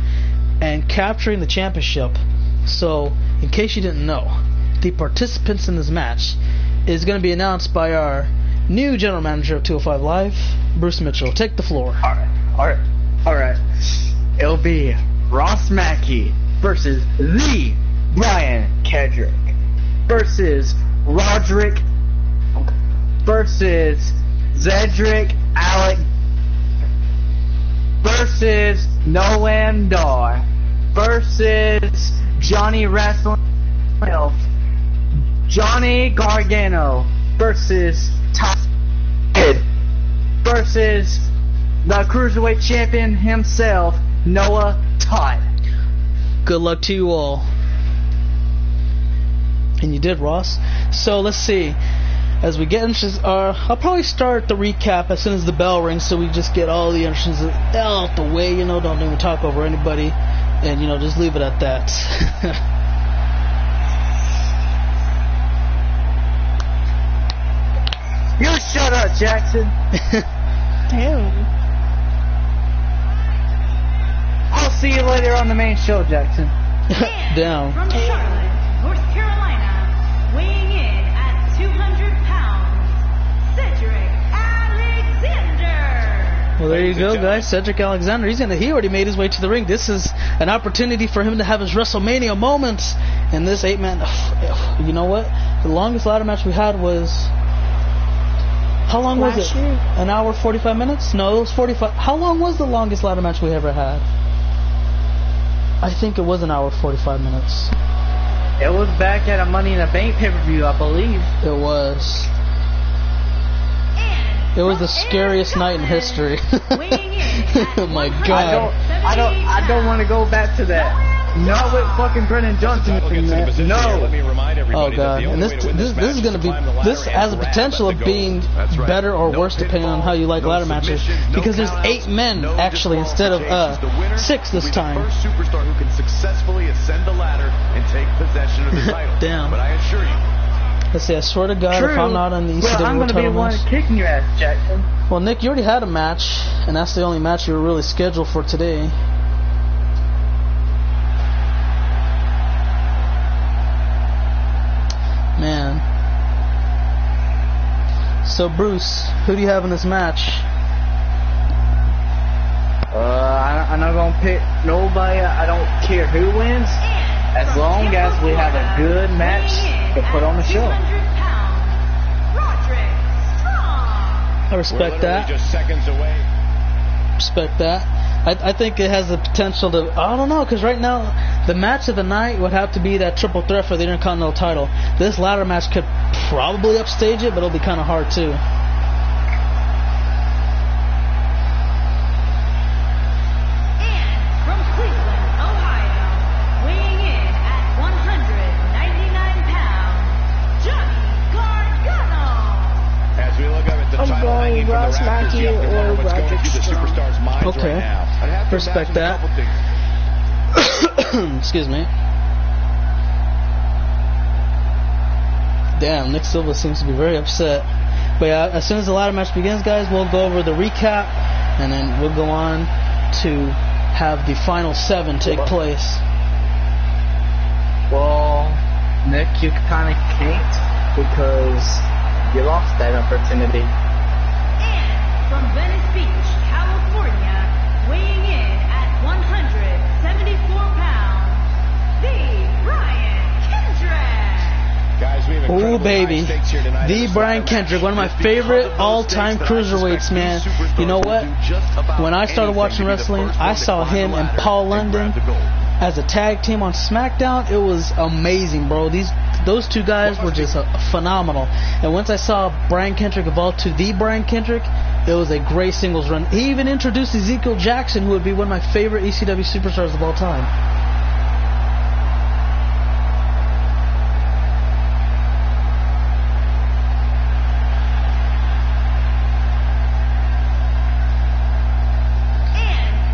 A: and capturing the championship. So, in case you didn't know, the participants in this match is going to be announced by our new general manager of 205 Live, Bruce Mitchell. Take the floor.
G: Alright. It'll be Ross Mackey versus the Brian Kendrick versus Roderick versus Cedric Alec versus Noam Dar versus Johnny Wrestling Johnny Gargano versus Ty versus the Cruiserweight Champion himself, Noah Todd.
A: Good luck to you all. And you did, Ross. So let's see. As we get into I'll probably start the recap as soon as the bell rings, so we just get all the entrances out the way, you know, don't even talk over anybody, and, you know, just leave it at that.
G: You shut up, Jackson.
F: Damn.
G: I'll see you later on the main show, Jackson.
A: Down.
B: From Charlotte, North Carolina, weighing in at 200 pounds, Cedric Alexander.
A: Well, there you go, guys. Cedric Alexander. He already made his way to the ring. This is an opportunity for him to have his WrestleMania moment. And this 8-man, you know what? The longest ladder match we had was, how long was it? An hour 45 minutes? No, it was 45. How long was the longest ladder match we ever had? I think it was an hour 45 minutes.
G: It was back at a Money in the Bank pay-per-view, I believe.
A: It was. It was the scariest night in history. Oh my God.
G: I don't want to go back to that. Not with fucking Brennan Johnson. No.
A: Oh God. And this is going to be, this has the potential of being better or worse depending on how you like ladder matches, because there's 8 men actually instead of 6 this time.
D: First superstar who can successfully ascend the ladder and take possession of the title.
A: Damn.
D: But I assure you,
A: let's see, I swear to God, if I'm not on the ECW
G: well, I'm going to be the one kicking your ass, Jackson.
A: Well, Nick, you already had a match, and that's the only match you were really scheduled for today. Man. So, Bruce, who do you have in this match?
G: I'm not going to pick nobody. I don't care who wins, as long as we have a good match to put on the show.
A: I respect that.
E: Just seconds away.
A: Respect that. I think it has the potential to, I don't know, because right now the match of the night would have to be that triple threat for the Intercontinental title. This ladder match could probably upstage it, but it'll be kind of hard too.
F: Ross Mackey or Roderick Strong.
A: Okay. Respect that. Excuse me. Damn, Nick Silva seems to be very upset. But yeah, as soon as the ladder match begins, guys, we'll go over the recap, and then we'll go on to have the final 7 take place.
G: Well, Nick, you kind of can't, because you lost that opportunity.
B: From Venice Beach, California, weighing in at 174 pounds, the Brian Kendrick.
E: Guys, we have
A: oh, baby. The Brian Kendrick, one of my favorite all-time cruiserweights, man. You know what? When I started watching wrestling, I saw him and Paul London as a tag team on SmackDown. It was amazing, bro. Those two guys were just phenomenal. And once I saw Brian Kendrick evolve to the Brian Kendrick, it was a great singles run. He even introduced Ezekiel Jackson, who would be one of my favorite ECW superstars of all time.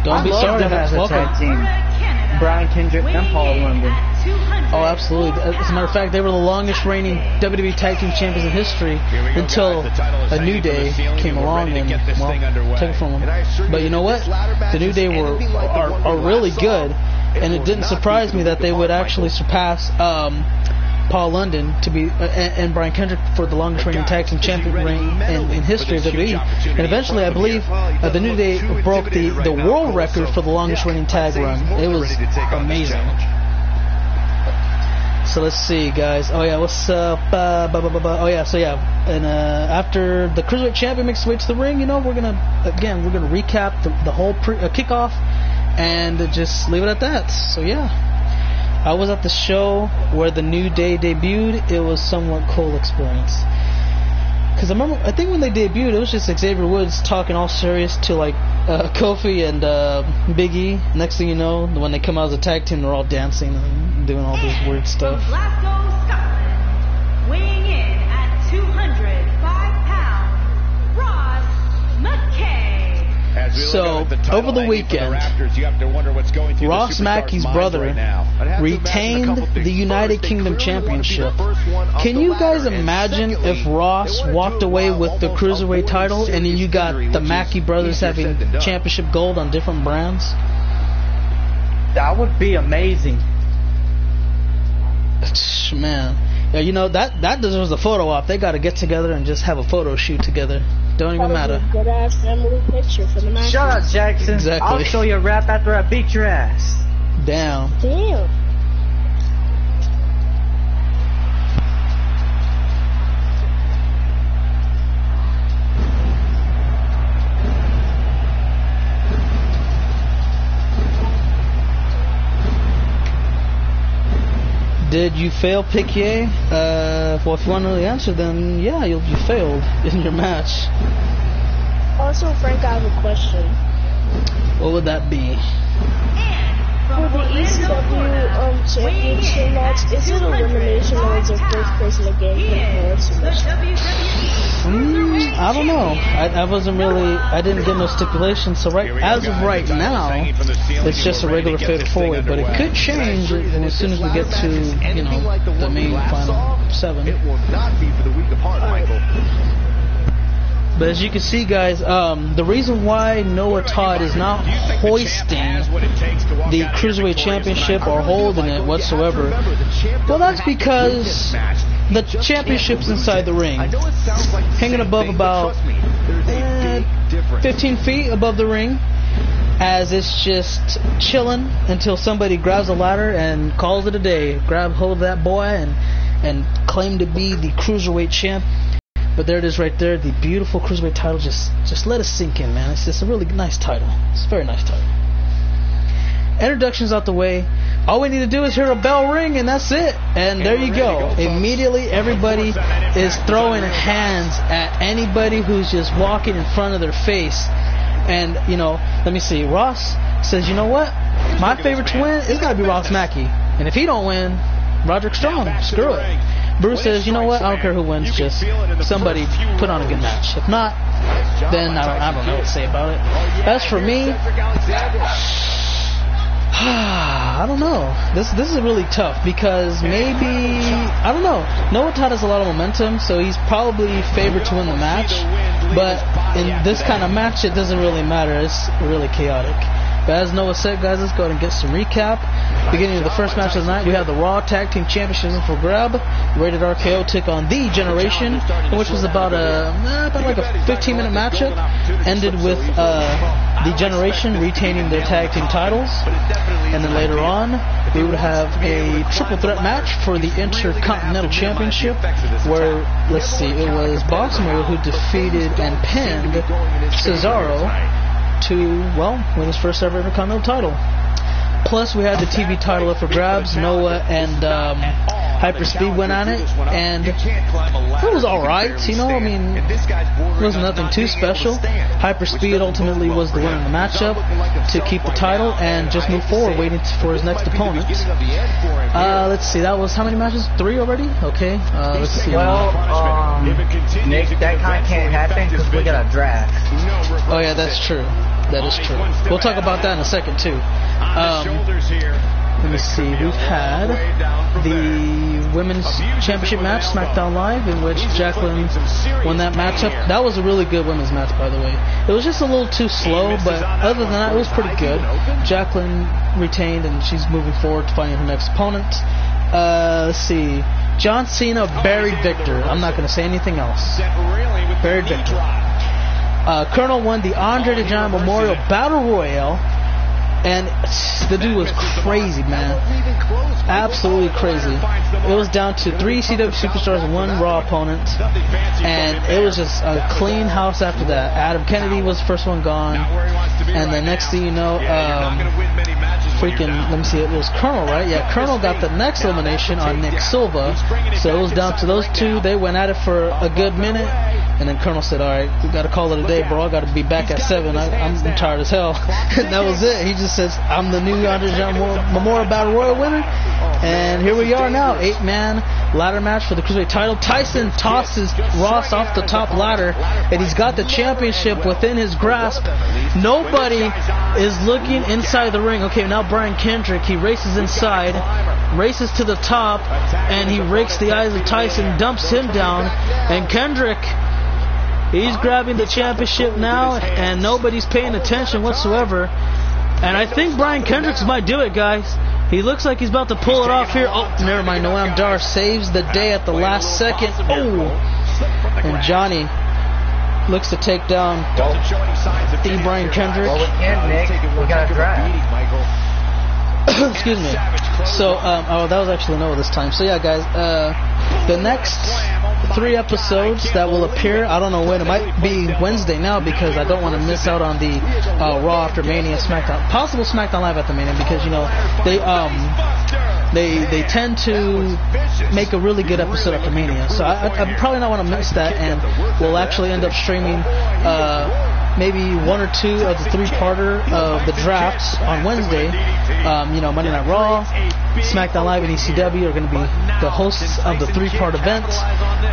A: Don't be sorry.
G: As a tag team. Brian Kendrick and Paul London.
A: Oh, absolutely. As a matter of fact, they were the longest reigning WWE Tag Team Champions in history until a New Day came along and, well, took it from them. But you know what? The New Day are really good, and it didn't surprise me that they would actually surpass Paul London to be and Brian Kendrick for the longest reigning tag team champion reign in history of WWE. And eventually, I believe the New Day broke the world record for the longest reigning tag run. It was amazing. So let's see, guys. Oh yeah, what's up? Oh yeah, so yeah, and after the Cruiserweight Champion makes his way to the ring, you know, we're gonna recap the whole kickoff and just leave it at that. So yeah. I was at the show where the New Day debuted. It was somewhat cool experience. Because I think when they debuted, it was just Xavier Woods talking all serious to like Kofi and Big E. Next thing you know, when they come out as a tag team, they're all dancing and doing all this weird stuff.
B: From Glasgow, Scotland, weighing in at 205 pounds, Ross McKay.
A: So, over the weekend, Ross Mackey's brother retained the United Kingdom Championship. Can you guys imagine if Ross walked away with the Cruiserweight title and then you got the Mackey brothers having championship gold on different brands?
G: That would be amazing.
A: Man. Yeah, you know, that deserves a photo op. They got to get together and just have a photo shoot together. Don't even matter.
F: Good ass family picture for the match.
G: Shut up, Jackson.
A: Exactly.
G: I'll show you a rap after I beat your ass.
A: Damn. Did you fail, Piquet? Well, if you want to know the answer, then yeah, you failed in your match.
F: Also, Frank, I have a question.
A: What would that be?
F: For the ECW championship match, is it elimination or is it first person to game
A: I don't know. I didn't get no stipulation. So as of right now, it's just a regular fatal four-way. But it could change as soon as we get to, you know, the main final 7.
C: It will not be for the weak of heart, Michael.
A: But as you can see, guys, the reason why Noah Todd is not hoisting the Cruiserweight Championship or holding it whatsoever, well, that's because the championship's inside the ring, hanging above about 15 feet above the ring, as it's just chilling until somebody grabs a ladder and calls it a day. Grab hold of that boy and claim to be the Cruiserweight champ. But there it is right there, the beautiful Cruiserweight title. Just let it sink in, man. It's just a really nice title. It's a very nice title. Introductions out the way. All we need to do is hear a bell ring, and that's it. And there you go. Immediately, everybody is throwing hands at anybody who's just walking in front of their face. And, you know, let me see. Ross says, you know what? My favorite to win is got to be Ross Mackey. And if he don't win, Roderick Strong. Screw it. Bruce says, you know what? I don't care who wins. Just somebody put on a good match. If not, then I don't know what to say about it. As for me, I don't know. This is really tough because maybe, I don't know. Noah Todd has a lot of momentum, so he's probably favored to win the match. But in this kind of match, it doesn't really matter. It's really chaotic. But as Noah said, guys, let's go ahead and get some recap. Beginning of the first match of the night, we have the Raw Tag Team Championships for grab. Rated RKO took on The Generation, which was about like a 15-minute matchup. Ended with The Generation retaining their tag team titles. And then later on, we would have a triple threat match for the Intercontinental Championship, where, let's see, it was Baltimore who defeated and pinned Cesaro to, well, win his first ever Intercontinental title. Plus, we had the TV title up for grabs. Noah and Hyperspeed went on it, and it was alright, you know, I mean, it wasn't nothing too special. Hyperspeed ultimately was the winner in the matchup to keep the title and just move forward, waiting for his next opponent. Let's see, that was how many matches? 3 already? Okay, let's see.
G: Well, Nick, that kind of can't happen because we got a draft.
A: Oh yeah, that's true. That is true. We'll talk about that in a second, too. Let me see. We've had the Women's Championship match, SmackDown Live, in which Jacqueline won that matchup. That was a really good women's match, by the way. It was just a little too slow, but other than that, it was pretty good. Jacqueline retained, and she's moving forward to finding her next opponent. Let's see. John Cena buried Victor. I'm not going to say anything else. Buried Victor. Colonel won the Andre the Giant Memorial Battle Royale, and the dude was crazy, man. Absolutely crazy. It was down to 3 ECW superstars and 1 Raw opponent, and it was just a clean house after that. Adam Kennedy was the first one gone, and the next thing you know, let me see, it was Colonel, right? Yeah, Colonel got the next elimination on Nick Silva, so it was down to those two. They went at it for a good minute, and then Colonel said, alright, we gotta call it a day, bro. I gotta be back at 7. I'm tired as hell. And that was it. He just says, I'm the new Andre the Giant Memorial Battle Royal winner. And here we are now, 8-man ladder match for the Cruiserweight title. Tyson tosses Ross off the top ladder, and he's got the championship within his grasp. Nobody is looking inside the ring. Okay, now Brian Kendrick, he races inside, races to the top, and he rakes the eyes of Tyson, dumps him down, and Kendrick, he's grabbing the championship now, and nobody's paying attention whatsoever. And I think Brian Kendricks might do it, guys. He looks like he's about to pull it off here. Oh, never mind. Noam Dar saves the day at the last second. Oh! And Johnny looks to take down the Brian Kendrick.
G: Well, we can't, Nick. We got to drive.
A: Excuse me. So, oh, that was actually Noah this time. So, yeah, guys, the next 3 episodes that will appear, I don't know when. It might be Wednesday now because I don't want to miss out on the Raw after Mania, SmackDown, possible SmackDown Live at the Mania, because, you know, they tend to make a really good episode after Mania. So I probably not want to miss that, and we'll actually end up streaming maybe 1 or 2 of the 3-parter of the drafts on Wednesday. You know, Monday Night Raw, SmackDown Live, and ECW are going to be the hosts of the 3-part event,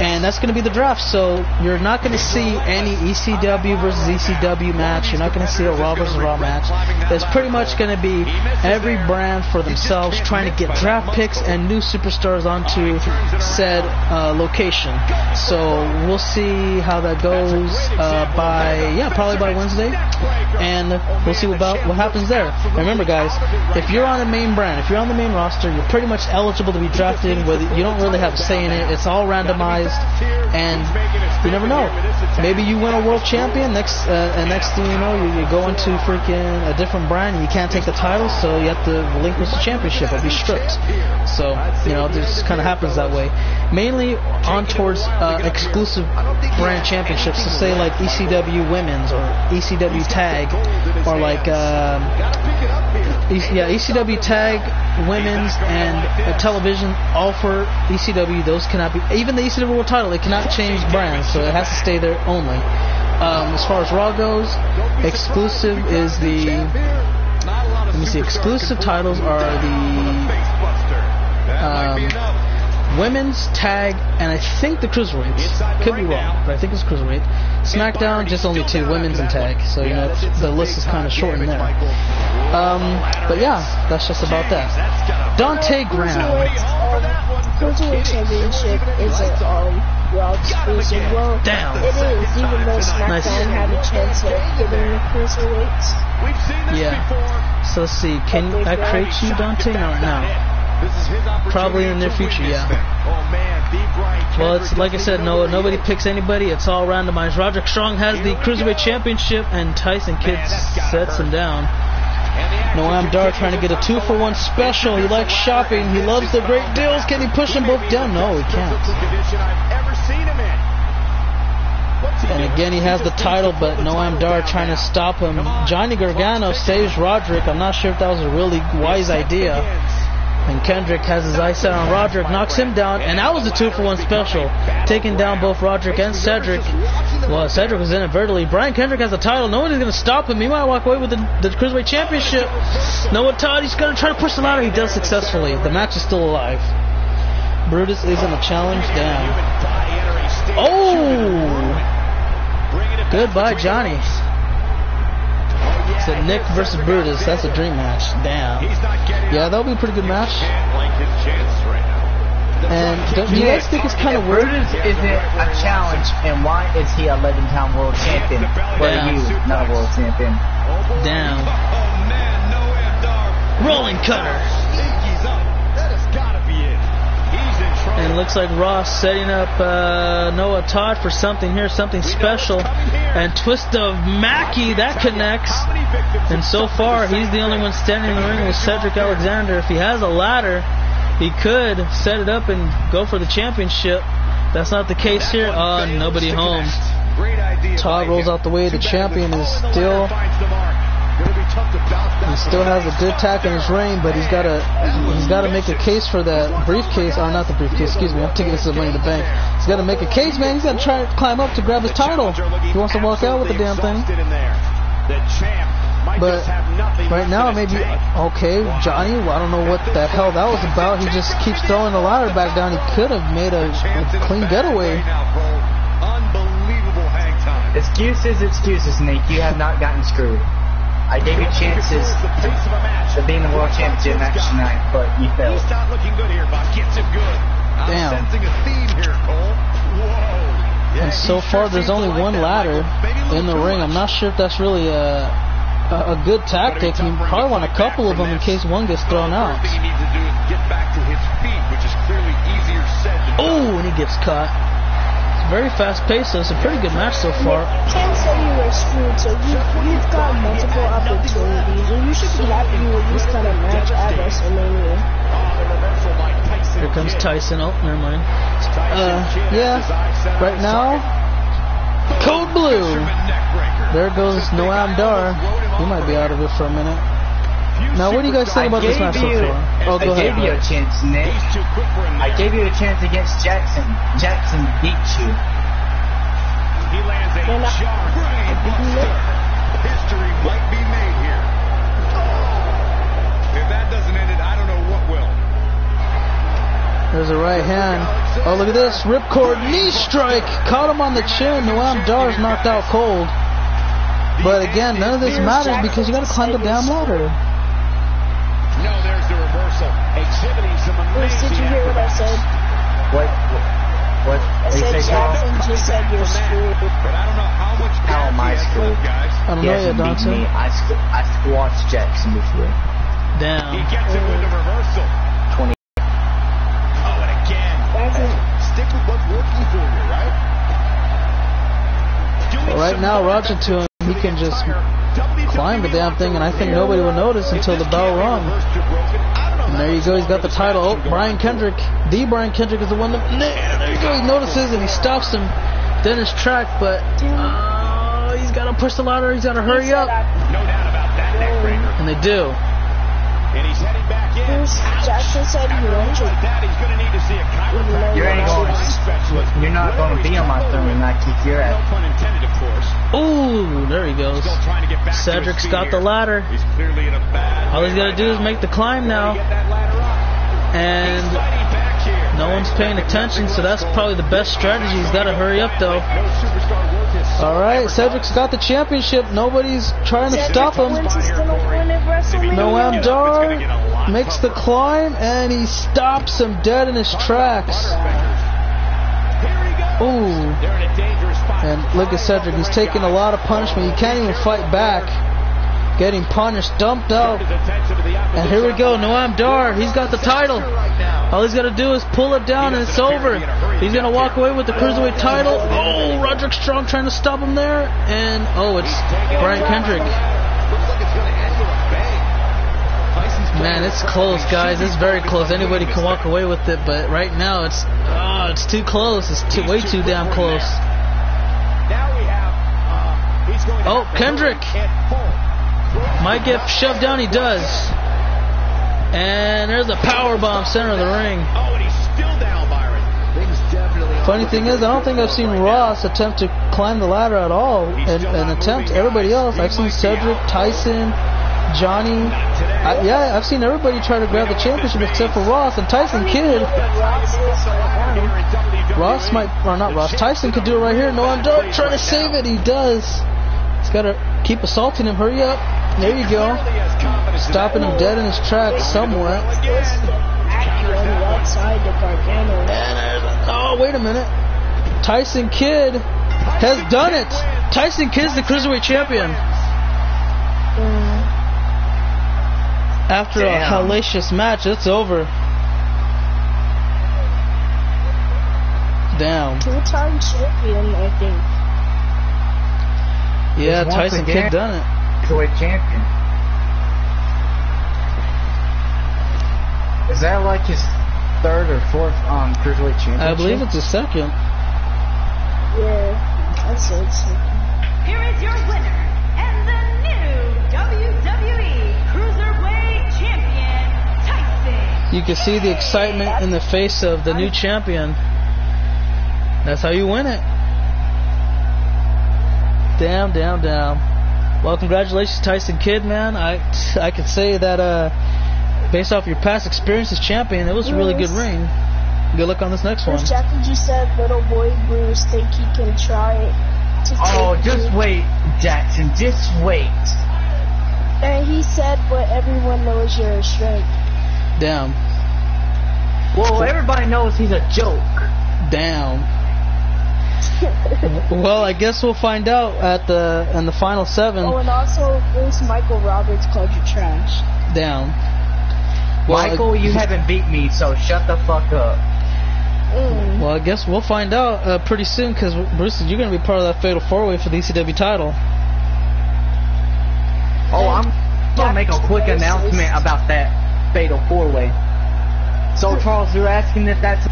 A: and that's going to be the draft. So you're not going to see any ECW versus ECW match. You're not going to see a Raw versus Raw match. It's pretty much going to be every brand for themselves trying to get draft picks and new superstars onto said location. So we'll see how that goes probably by Wednesday, and we'll see what happens there. And remember, guys, if you're on a main brand, if you're on the main roster, you're pretty much eligible to be drafted. Whether you don't really have a say in it, it's all randomized, and you never know. Maybe you win a world champion, next thing you know, you go into freaking a different brand, and you can't take the title, so you have to relinquish the championship or be stripped. So, you know, this kind of happens that way. Mainly on towards exclusive brand championships, so say like ECW Women's or ECW Tag, or like ECW Tag, Women's, and Television, all for ECW. Those cannot be, even the ECW World title, it cannot change brands, so it has to stay there only. As far as Raw goes, exclusive is the, let me see, exclusive titles are the Women's, Tag, and I think the Cruiserweights. Could be wrong, but I think it's Cruiserweight. SmackDown, just only 2, Women's and Tag. So, you know, the list is kind of shortened there. But yeah, that's just about that. Dante Graham.
F: Cruiserweight Championship is a Raw exclusive. Well,
A: damn.
F: It is, even though SmackDown had a chance of getting the Cruiserweights.
A: Yeah. So let's see, can I create you, Dante? No. Probably in the near future, yeah. Well, it's like I said, nobody picks anybody. It's all randomized. Roderick Strong has the Cruiserweight Championship, and Tyson Kidd sets him down. Noam Dar trying to get a 2-for-1 special. He likes shopping. He loves the great deals. Can he push them both down? No, he can't. And again, he has the title, but Noam Dar trying to stop him. Johnny Gargano saves Roderick. I'm not sure if that was a really wise idea. And Kendrick has his eyes set on Roderick, knocks him down, and that was a 2-for-1 special, taking down both Roderick and Cedric. Well, Cedric was inadvertently. Brian Kendrick has the title. No one is going to stop him. He might walk away with the Cruiserweight Championship. Noah Todd, he's going to try to push the ladder. He does successfully. The match is still alive. Brutus is in the challenge. Damn. Oh! Goodbye, Johnny. So Nick versus Brutus, that's a dream match. Damn. Yeah, that'll be a pretty good match. And do you guys think it's kind of weird?
G: Brutus isn't a challenge, and why is he a 11-time world champion? Where are you not a world champion?
A: Down. Rolling cutter. And it looks like Ross setting up Noah Todd for something here, something special. And twist of Mackey, that connects. And so far, he's the only one standing in the ring with Cedric Alexander. If he has a ladder, he could set it up and go for the championship. That's not the case here. Oh, nobody home. Todd rolls out the way. The champion is still... He still has a good tack in his reign, but he's got to make a case for that briefcase, or not the briefcase, excuse me, I'm taking this as Money in the Bank. He's got to make a case, man. He's got to try to climb up to grab his title. He wants to walk out with the damn thing. But right now, maybe, okay, Johnny, well, I don't know what the hell that was about. He just keeps throwing the ladder back down. He could have made a clean getaway.
G: Excuses, Nick. You have not gotten screwed. I gave you chances to be in the world championship match tonight, but you failed.
E: He's not looking good here, Bob. Gets him good.
A: Damn.
E: I'm sensing a theme here, Cole. Whoa.
A: And so far, there's only one ladder in the ring. I'm not sure if that's really a good tactic. You probably want a couple of them in case one gets thrown out.
D: All he needs to do is get back to his feet, which is clearly easier said than done.
A: Oh, and he gets caught. Very fast paced, so it's a pretty good match so far.
F: You can't say you were screwed, so you've got multiple opportunities, and you should be happy with this kind of match at WrestleMania.
A: Here comes Tyson. Oh, never mind. Yeah, right now, Code Blue. There goes Noam Dar. He might be out of it for a minute. Now, what do you guys think about this match so far? Oh, go ahead.
G: I gave you a chance, Nick. I gave you a chance against Jackson. Jackson beat you.
E: He lands a sharp buster. History might be made here. If that doesn't end it, I don't know what will.
A: There's a right hand. Oh, look at this. Ripcord knee strike. Caught him on the chin. Noam Dar's knocked out cold. But again, none of this matters because you got to climb the damn ladder.
E: No, there's the reversal. Exhibiting some amazing.
F: Did you hear what I said?
G: What?
F: I said Jackson just said you're screwed.
E: But I don't know how much
G: How am I screwed?
E: guys.
A: I don't know yet, Dante.
G: I squashed Jackson before.
A: Down.
E: He gets it with the reversal.
G: 20.
E: Oh, and again. Stick with what's working for you, right?
A: Well, right now, Roger to him, he can just climb the damn thing, and I think nobody will notice until the bell rung. And there you go, he's got the title. Oh, Brian Kendrick. The Brian Kendrick is the one that... There you go, he notices and he stops him dead in his track, but he's got to push the ladder, he's got to hurry up.
E: No doubt about that, neckbreaker.
A: And they do.
E: And he's heading back in.
F: Jackson said he wanted
E: Like that, he's going to need to see a chiropractor.
G: You're not going to be on my throne and I kick your ass.
E: No pun intended, of course.
A: Ooh, there he goes.
E: Still trying to get back
A: Cedric's
E: to his feet
A: got the
E: here.
A: ladder.
E: He's clearly in a bad
A: All he's got to do is make the climb now.
E: Get that ladder up.
A: And
E: He's fighting back here.
A: no one's paying attention, so that's probably the best strategy. He's got to hurry up, though.
E: No superstar worth his salt.
A: All right, Cedric's got the championship. Nobody's trying to stop him. Noam Dar makes the climb, and he stops him dead in his tracks. Ooh. And look at Cedric. He's taking a lot of punishment. He can't even fight back. Getting punished, dumped out. And here we go, Noam Dar. He's got the title. All he's got to do is pull it down, and it's over. He's going to walk away with the Cruiserweight title. Oh, Roderick Strong trying to stop him there. And, oh, it's Brian Kendrick. Man, it's close, guys. It's very close. Anybody can walk away with it, but right now it's too close. It's way too damn close. Oh, Kendrick might get shoved down. He does. And there's a powerbomb center of the ring.
E: Oh, and he's still down, Byron.
A: Funny thing is, I don't think I've seen Ross attempt to climb the ladder at all. And attempt everybody else. I've seen Cedric, Tyson, Johnny. I've seen everybody try to grab the championship except for Ross and Tyson Kidd. Tyson could do it right here. No, I'm trying to save it. He does. He's got to keep assaulting him. Hurry up. There you go. Stopping him dead in his tracks somewhat. Oh, wait a minute. Tyson Kidd has done it. Tyson Kidd's the Cruiserweight champion. After a hellacious match, it's over. Damn. 2-time champion, I think. Yeah, Tyson Kidd done it.
G: Cruiserweight champion. Is that like his third or fourth Cruiserweight championship?
A: I believe it's his second.
F: Yeah, I said second.
B: Here is your winner and the new WWE Cruiserweight Champion, Tyson.
A: You can see the excitement in the face of the new champion. That's how you win it. Damn. Well, congratulations, Tyson Kidd, man. I could say that based off your past experience as champion, it was a really good ring. Good luck on this next one.
F: Jackie just said little boy Bruce think he can try to
G: just wait, Jackson. Just wait.
F: And he said, but everyone knows you're a strength.
A: Damn.
G: Well, everybody knows he's a joke.
A: Damn. Well, I guess we'll find out in the final 7.
F: Oh, and also, Bruce Michael Roberts called you trash.
A: Damn. Well,
G: Michael, you haven't beat me, so shut the fuck up.
A: Well, I guess we'll find out pretty soon, because Bruce, you're going to be part of that Fatal 4-Way for the ECW title.
G: Oh, I'm going to make a quick announcement about that Fatal 4-Way. So, Charles, you're asking if that's...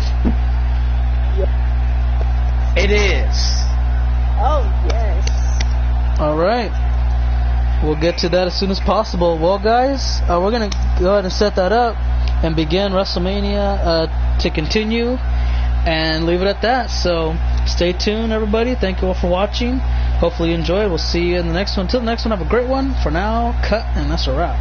G: It is.
F: Oh, yes.
A: Alright. We'll get to that as soon as possible. Well, guys, we're going to go ahead and set that up and begin WrestleMania to continue and leave it at that. So stay tuned, everybody. Thank you all for watching. Hopefully you enjoyed. We'll see you in the next one. Until the next one, have a great one. For now, cut, and that's a wrap.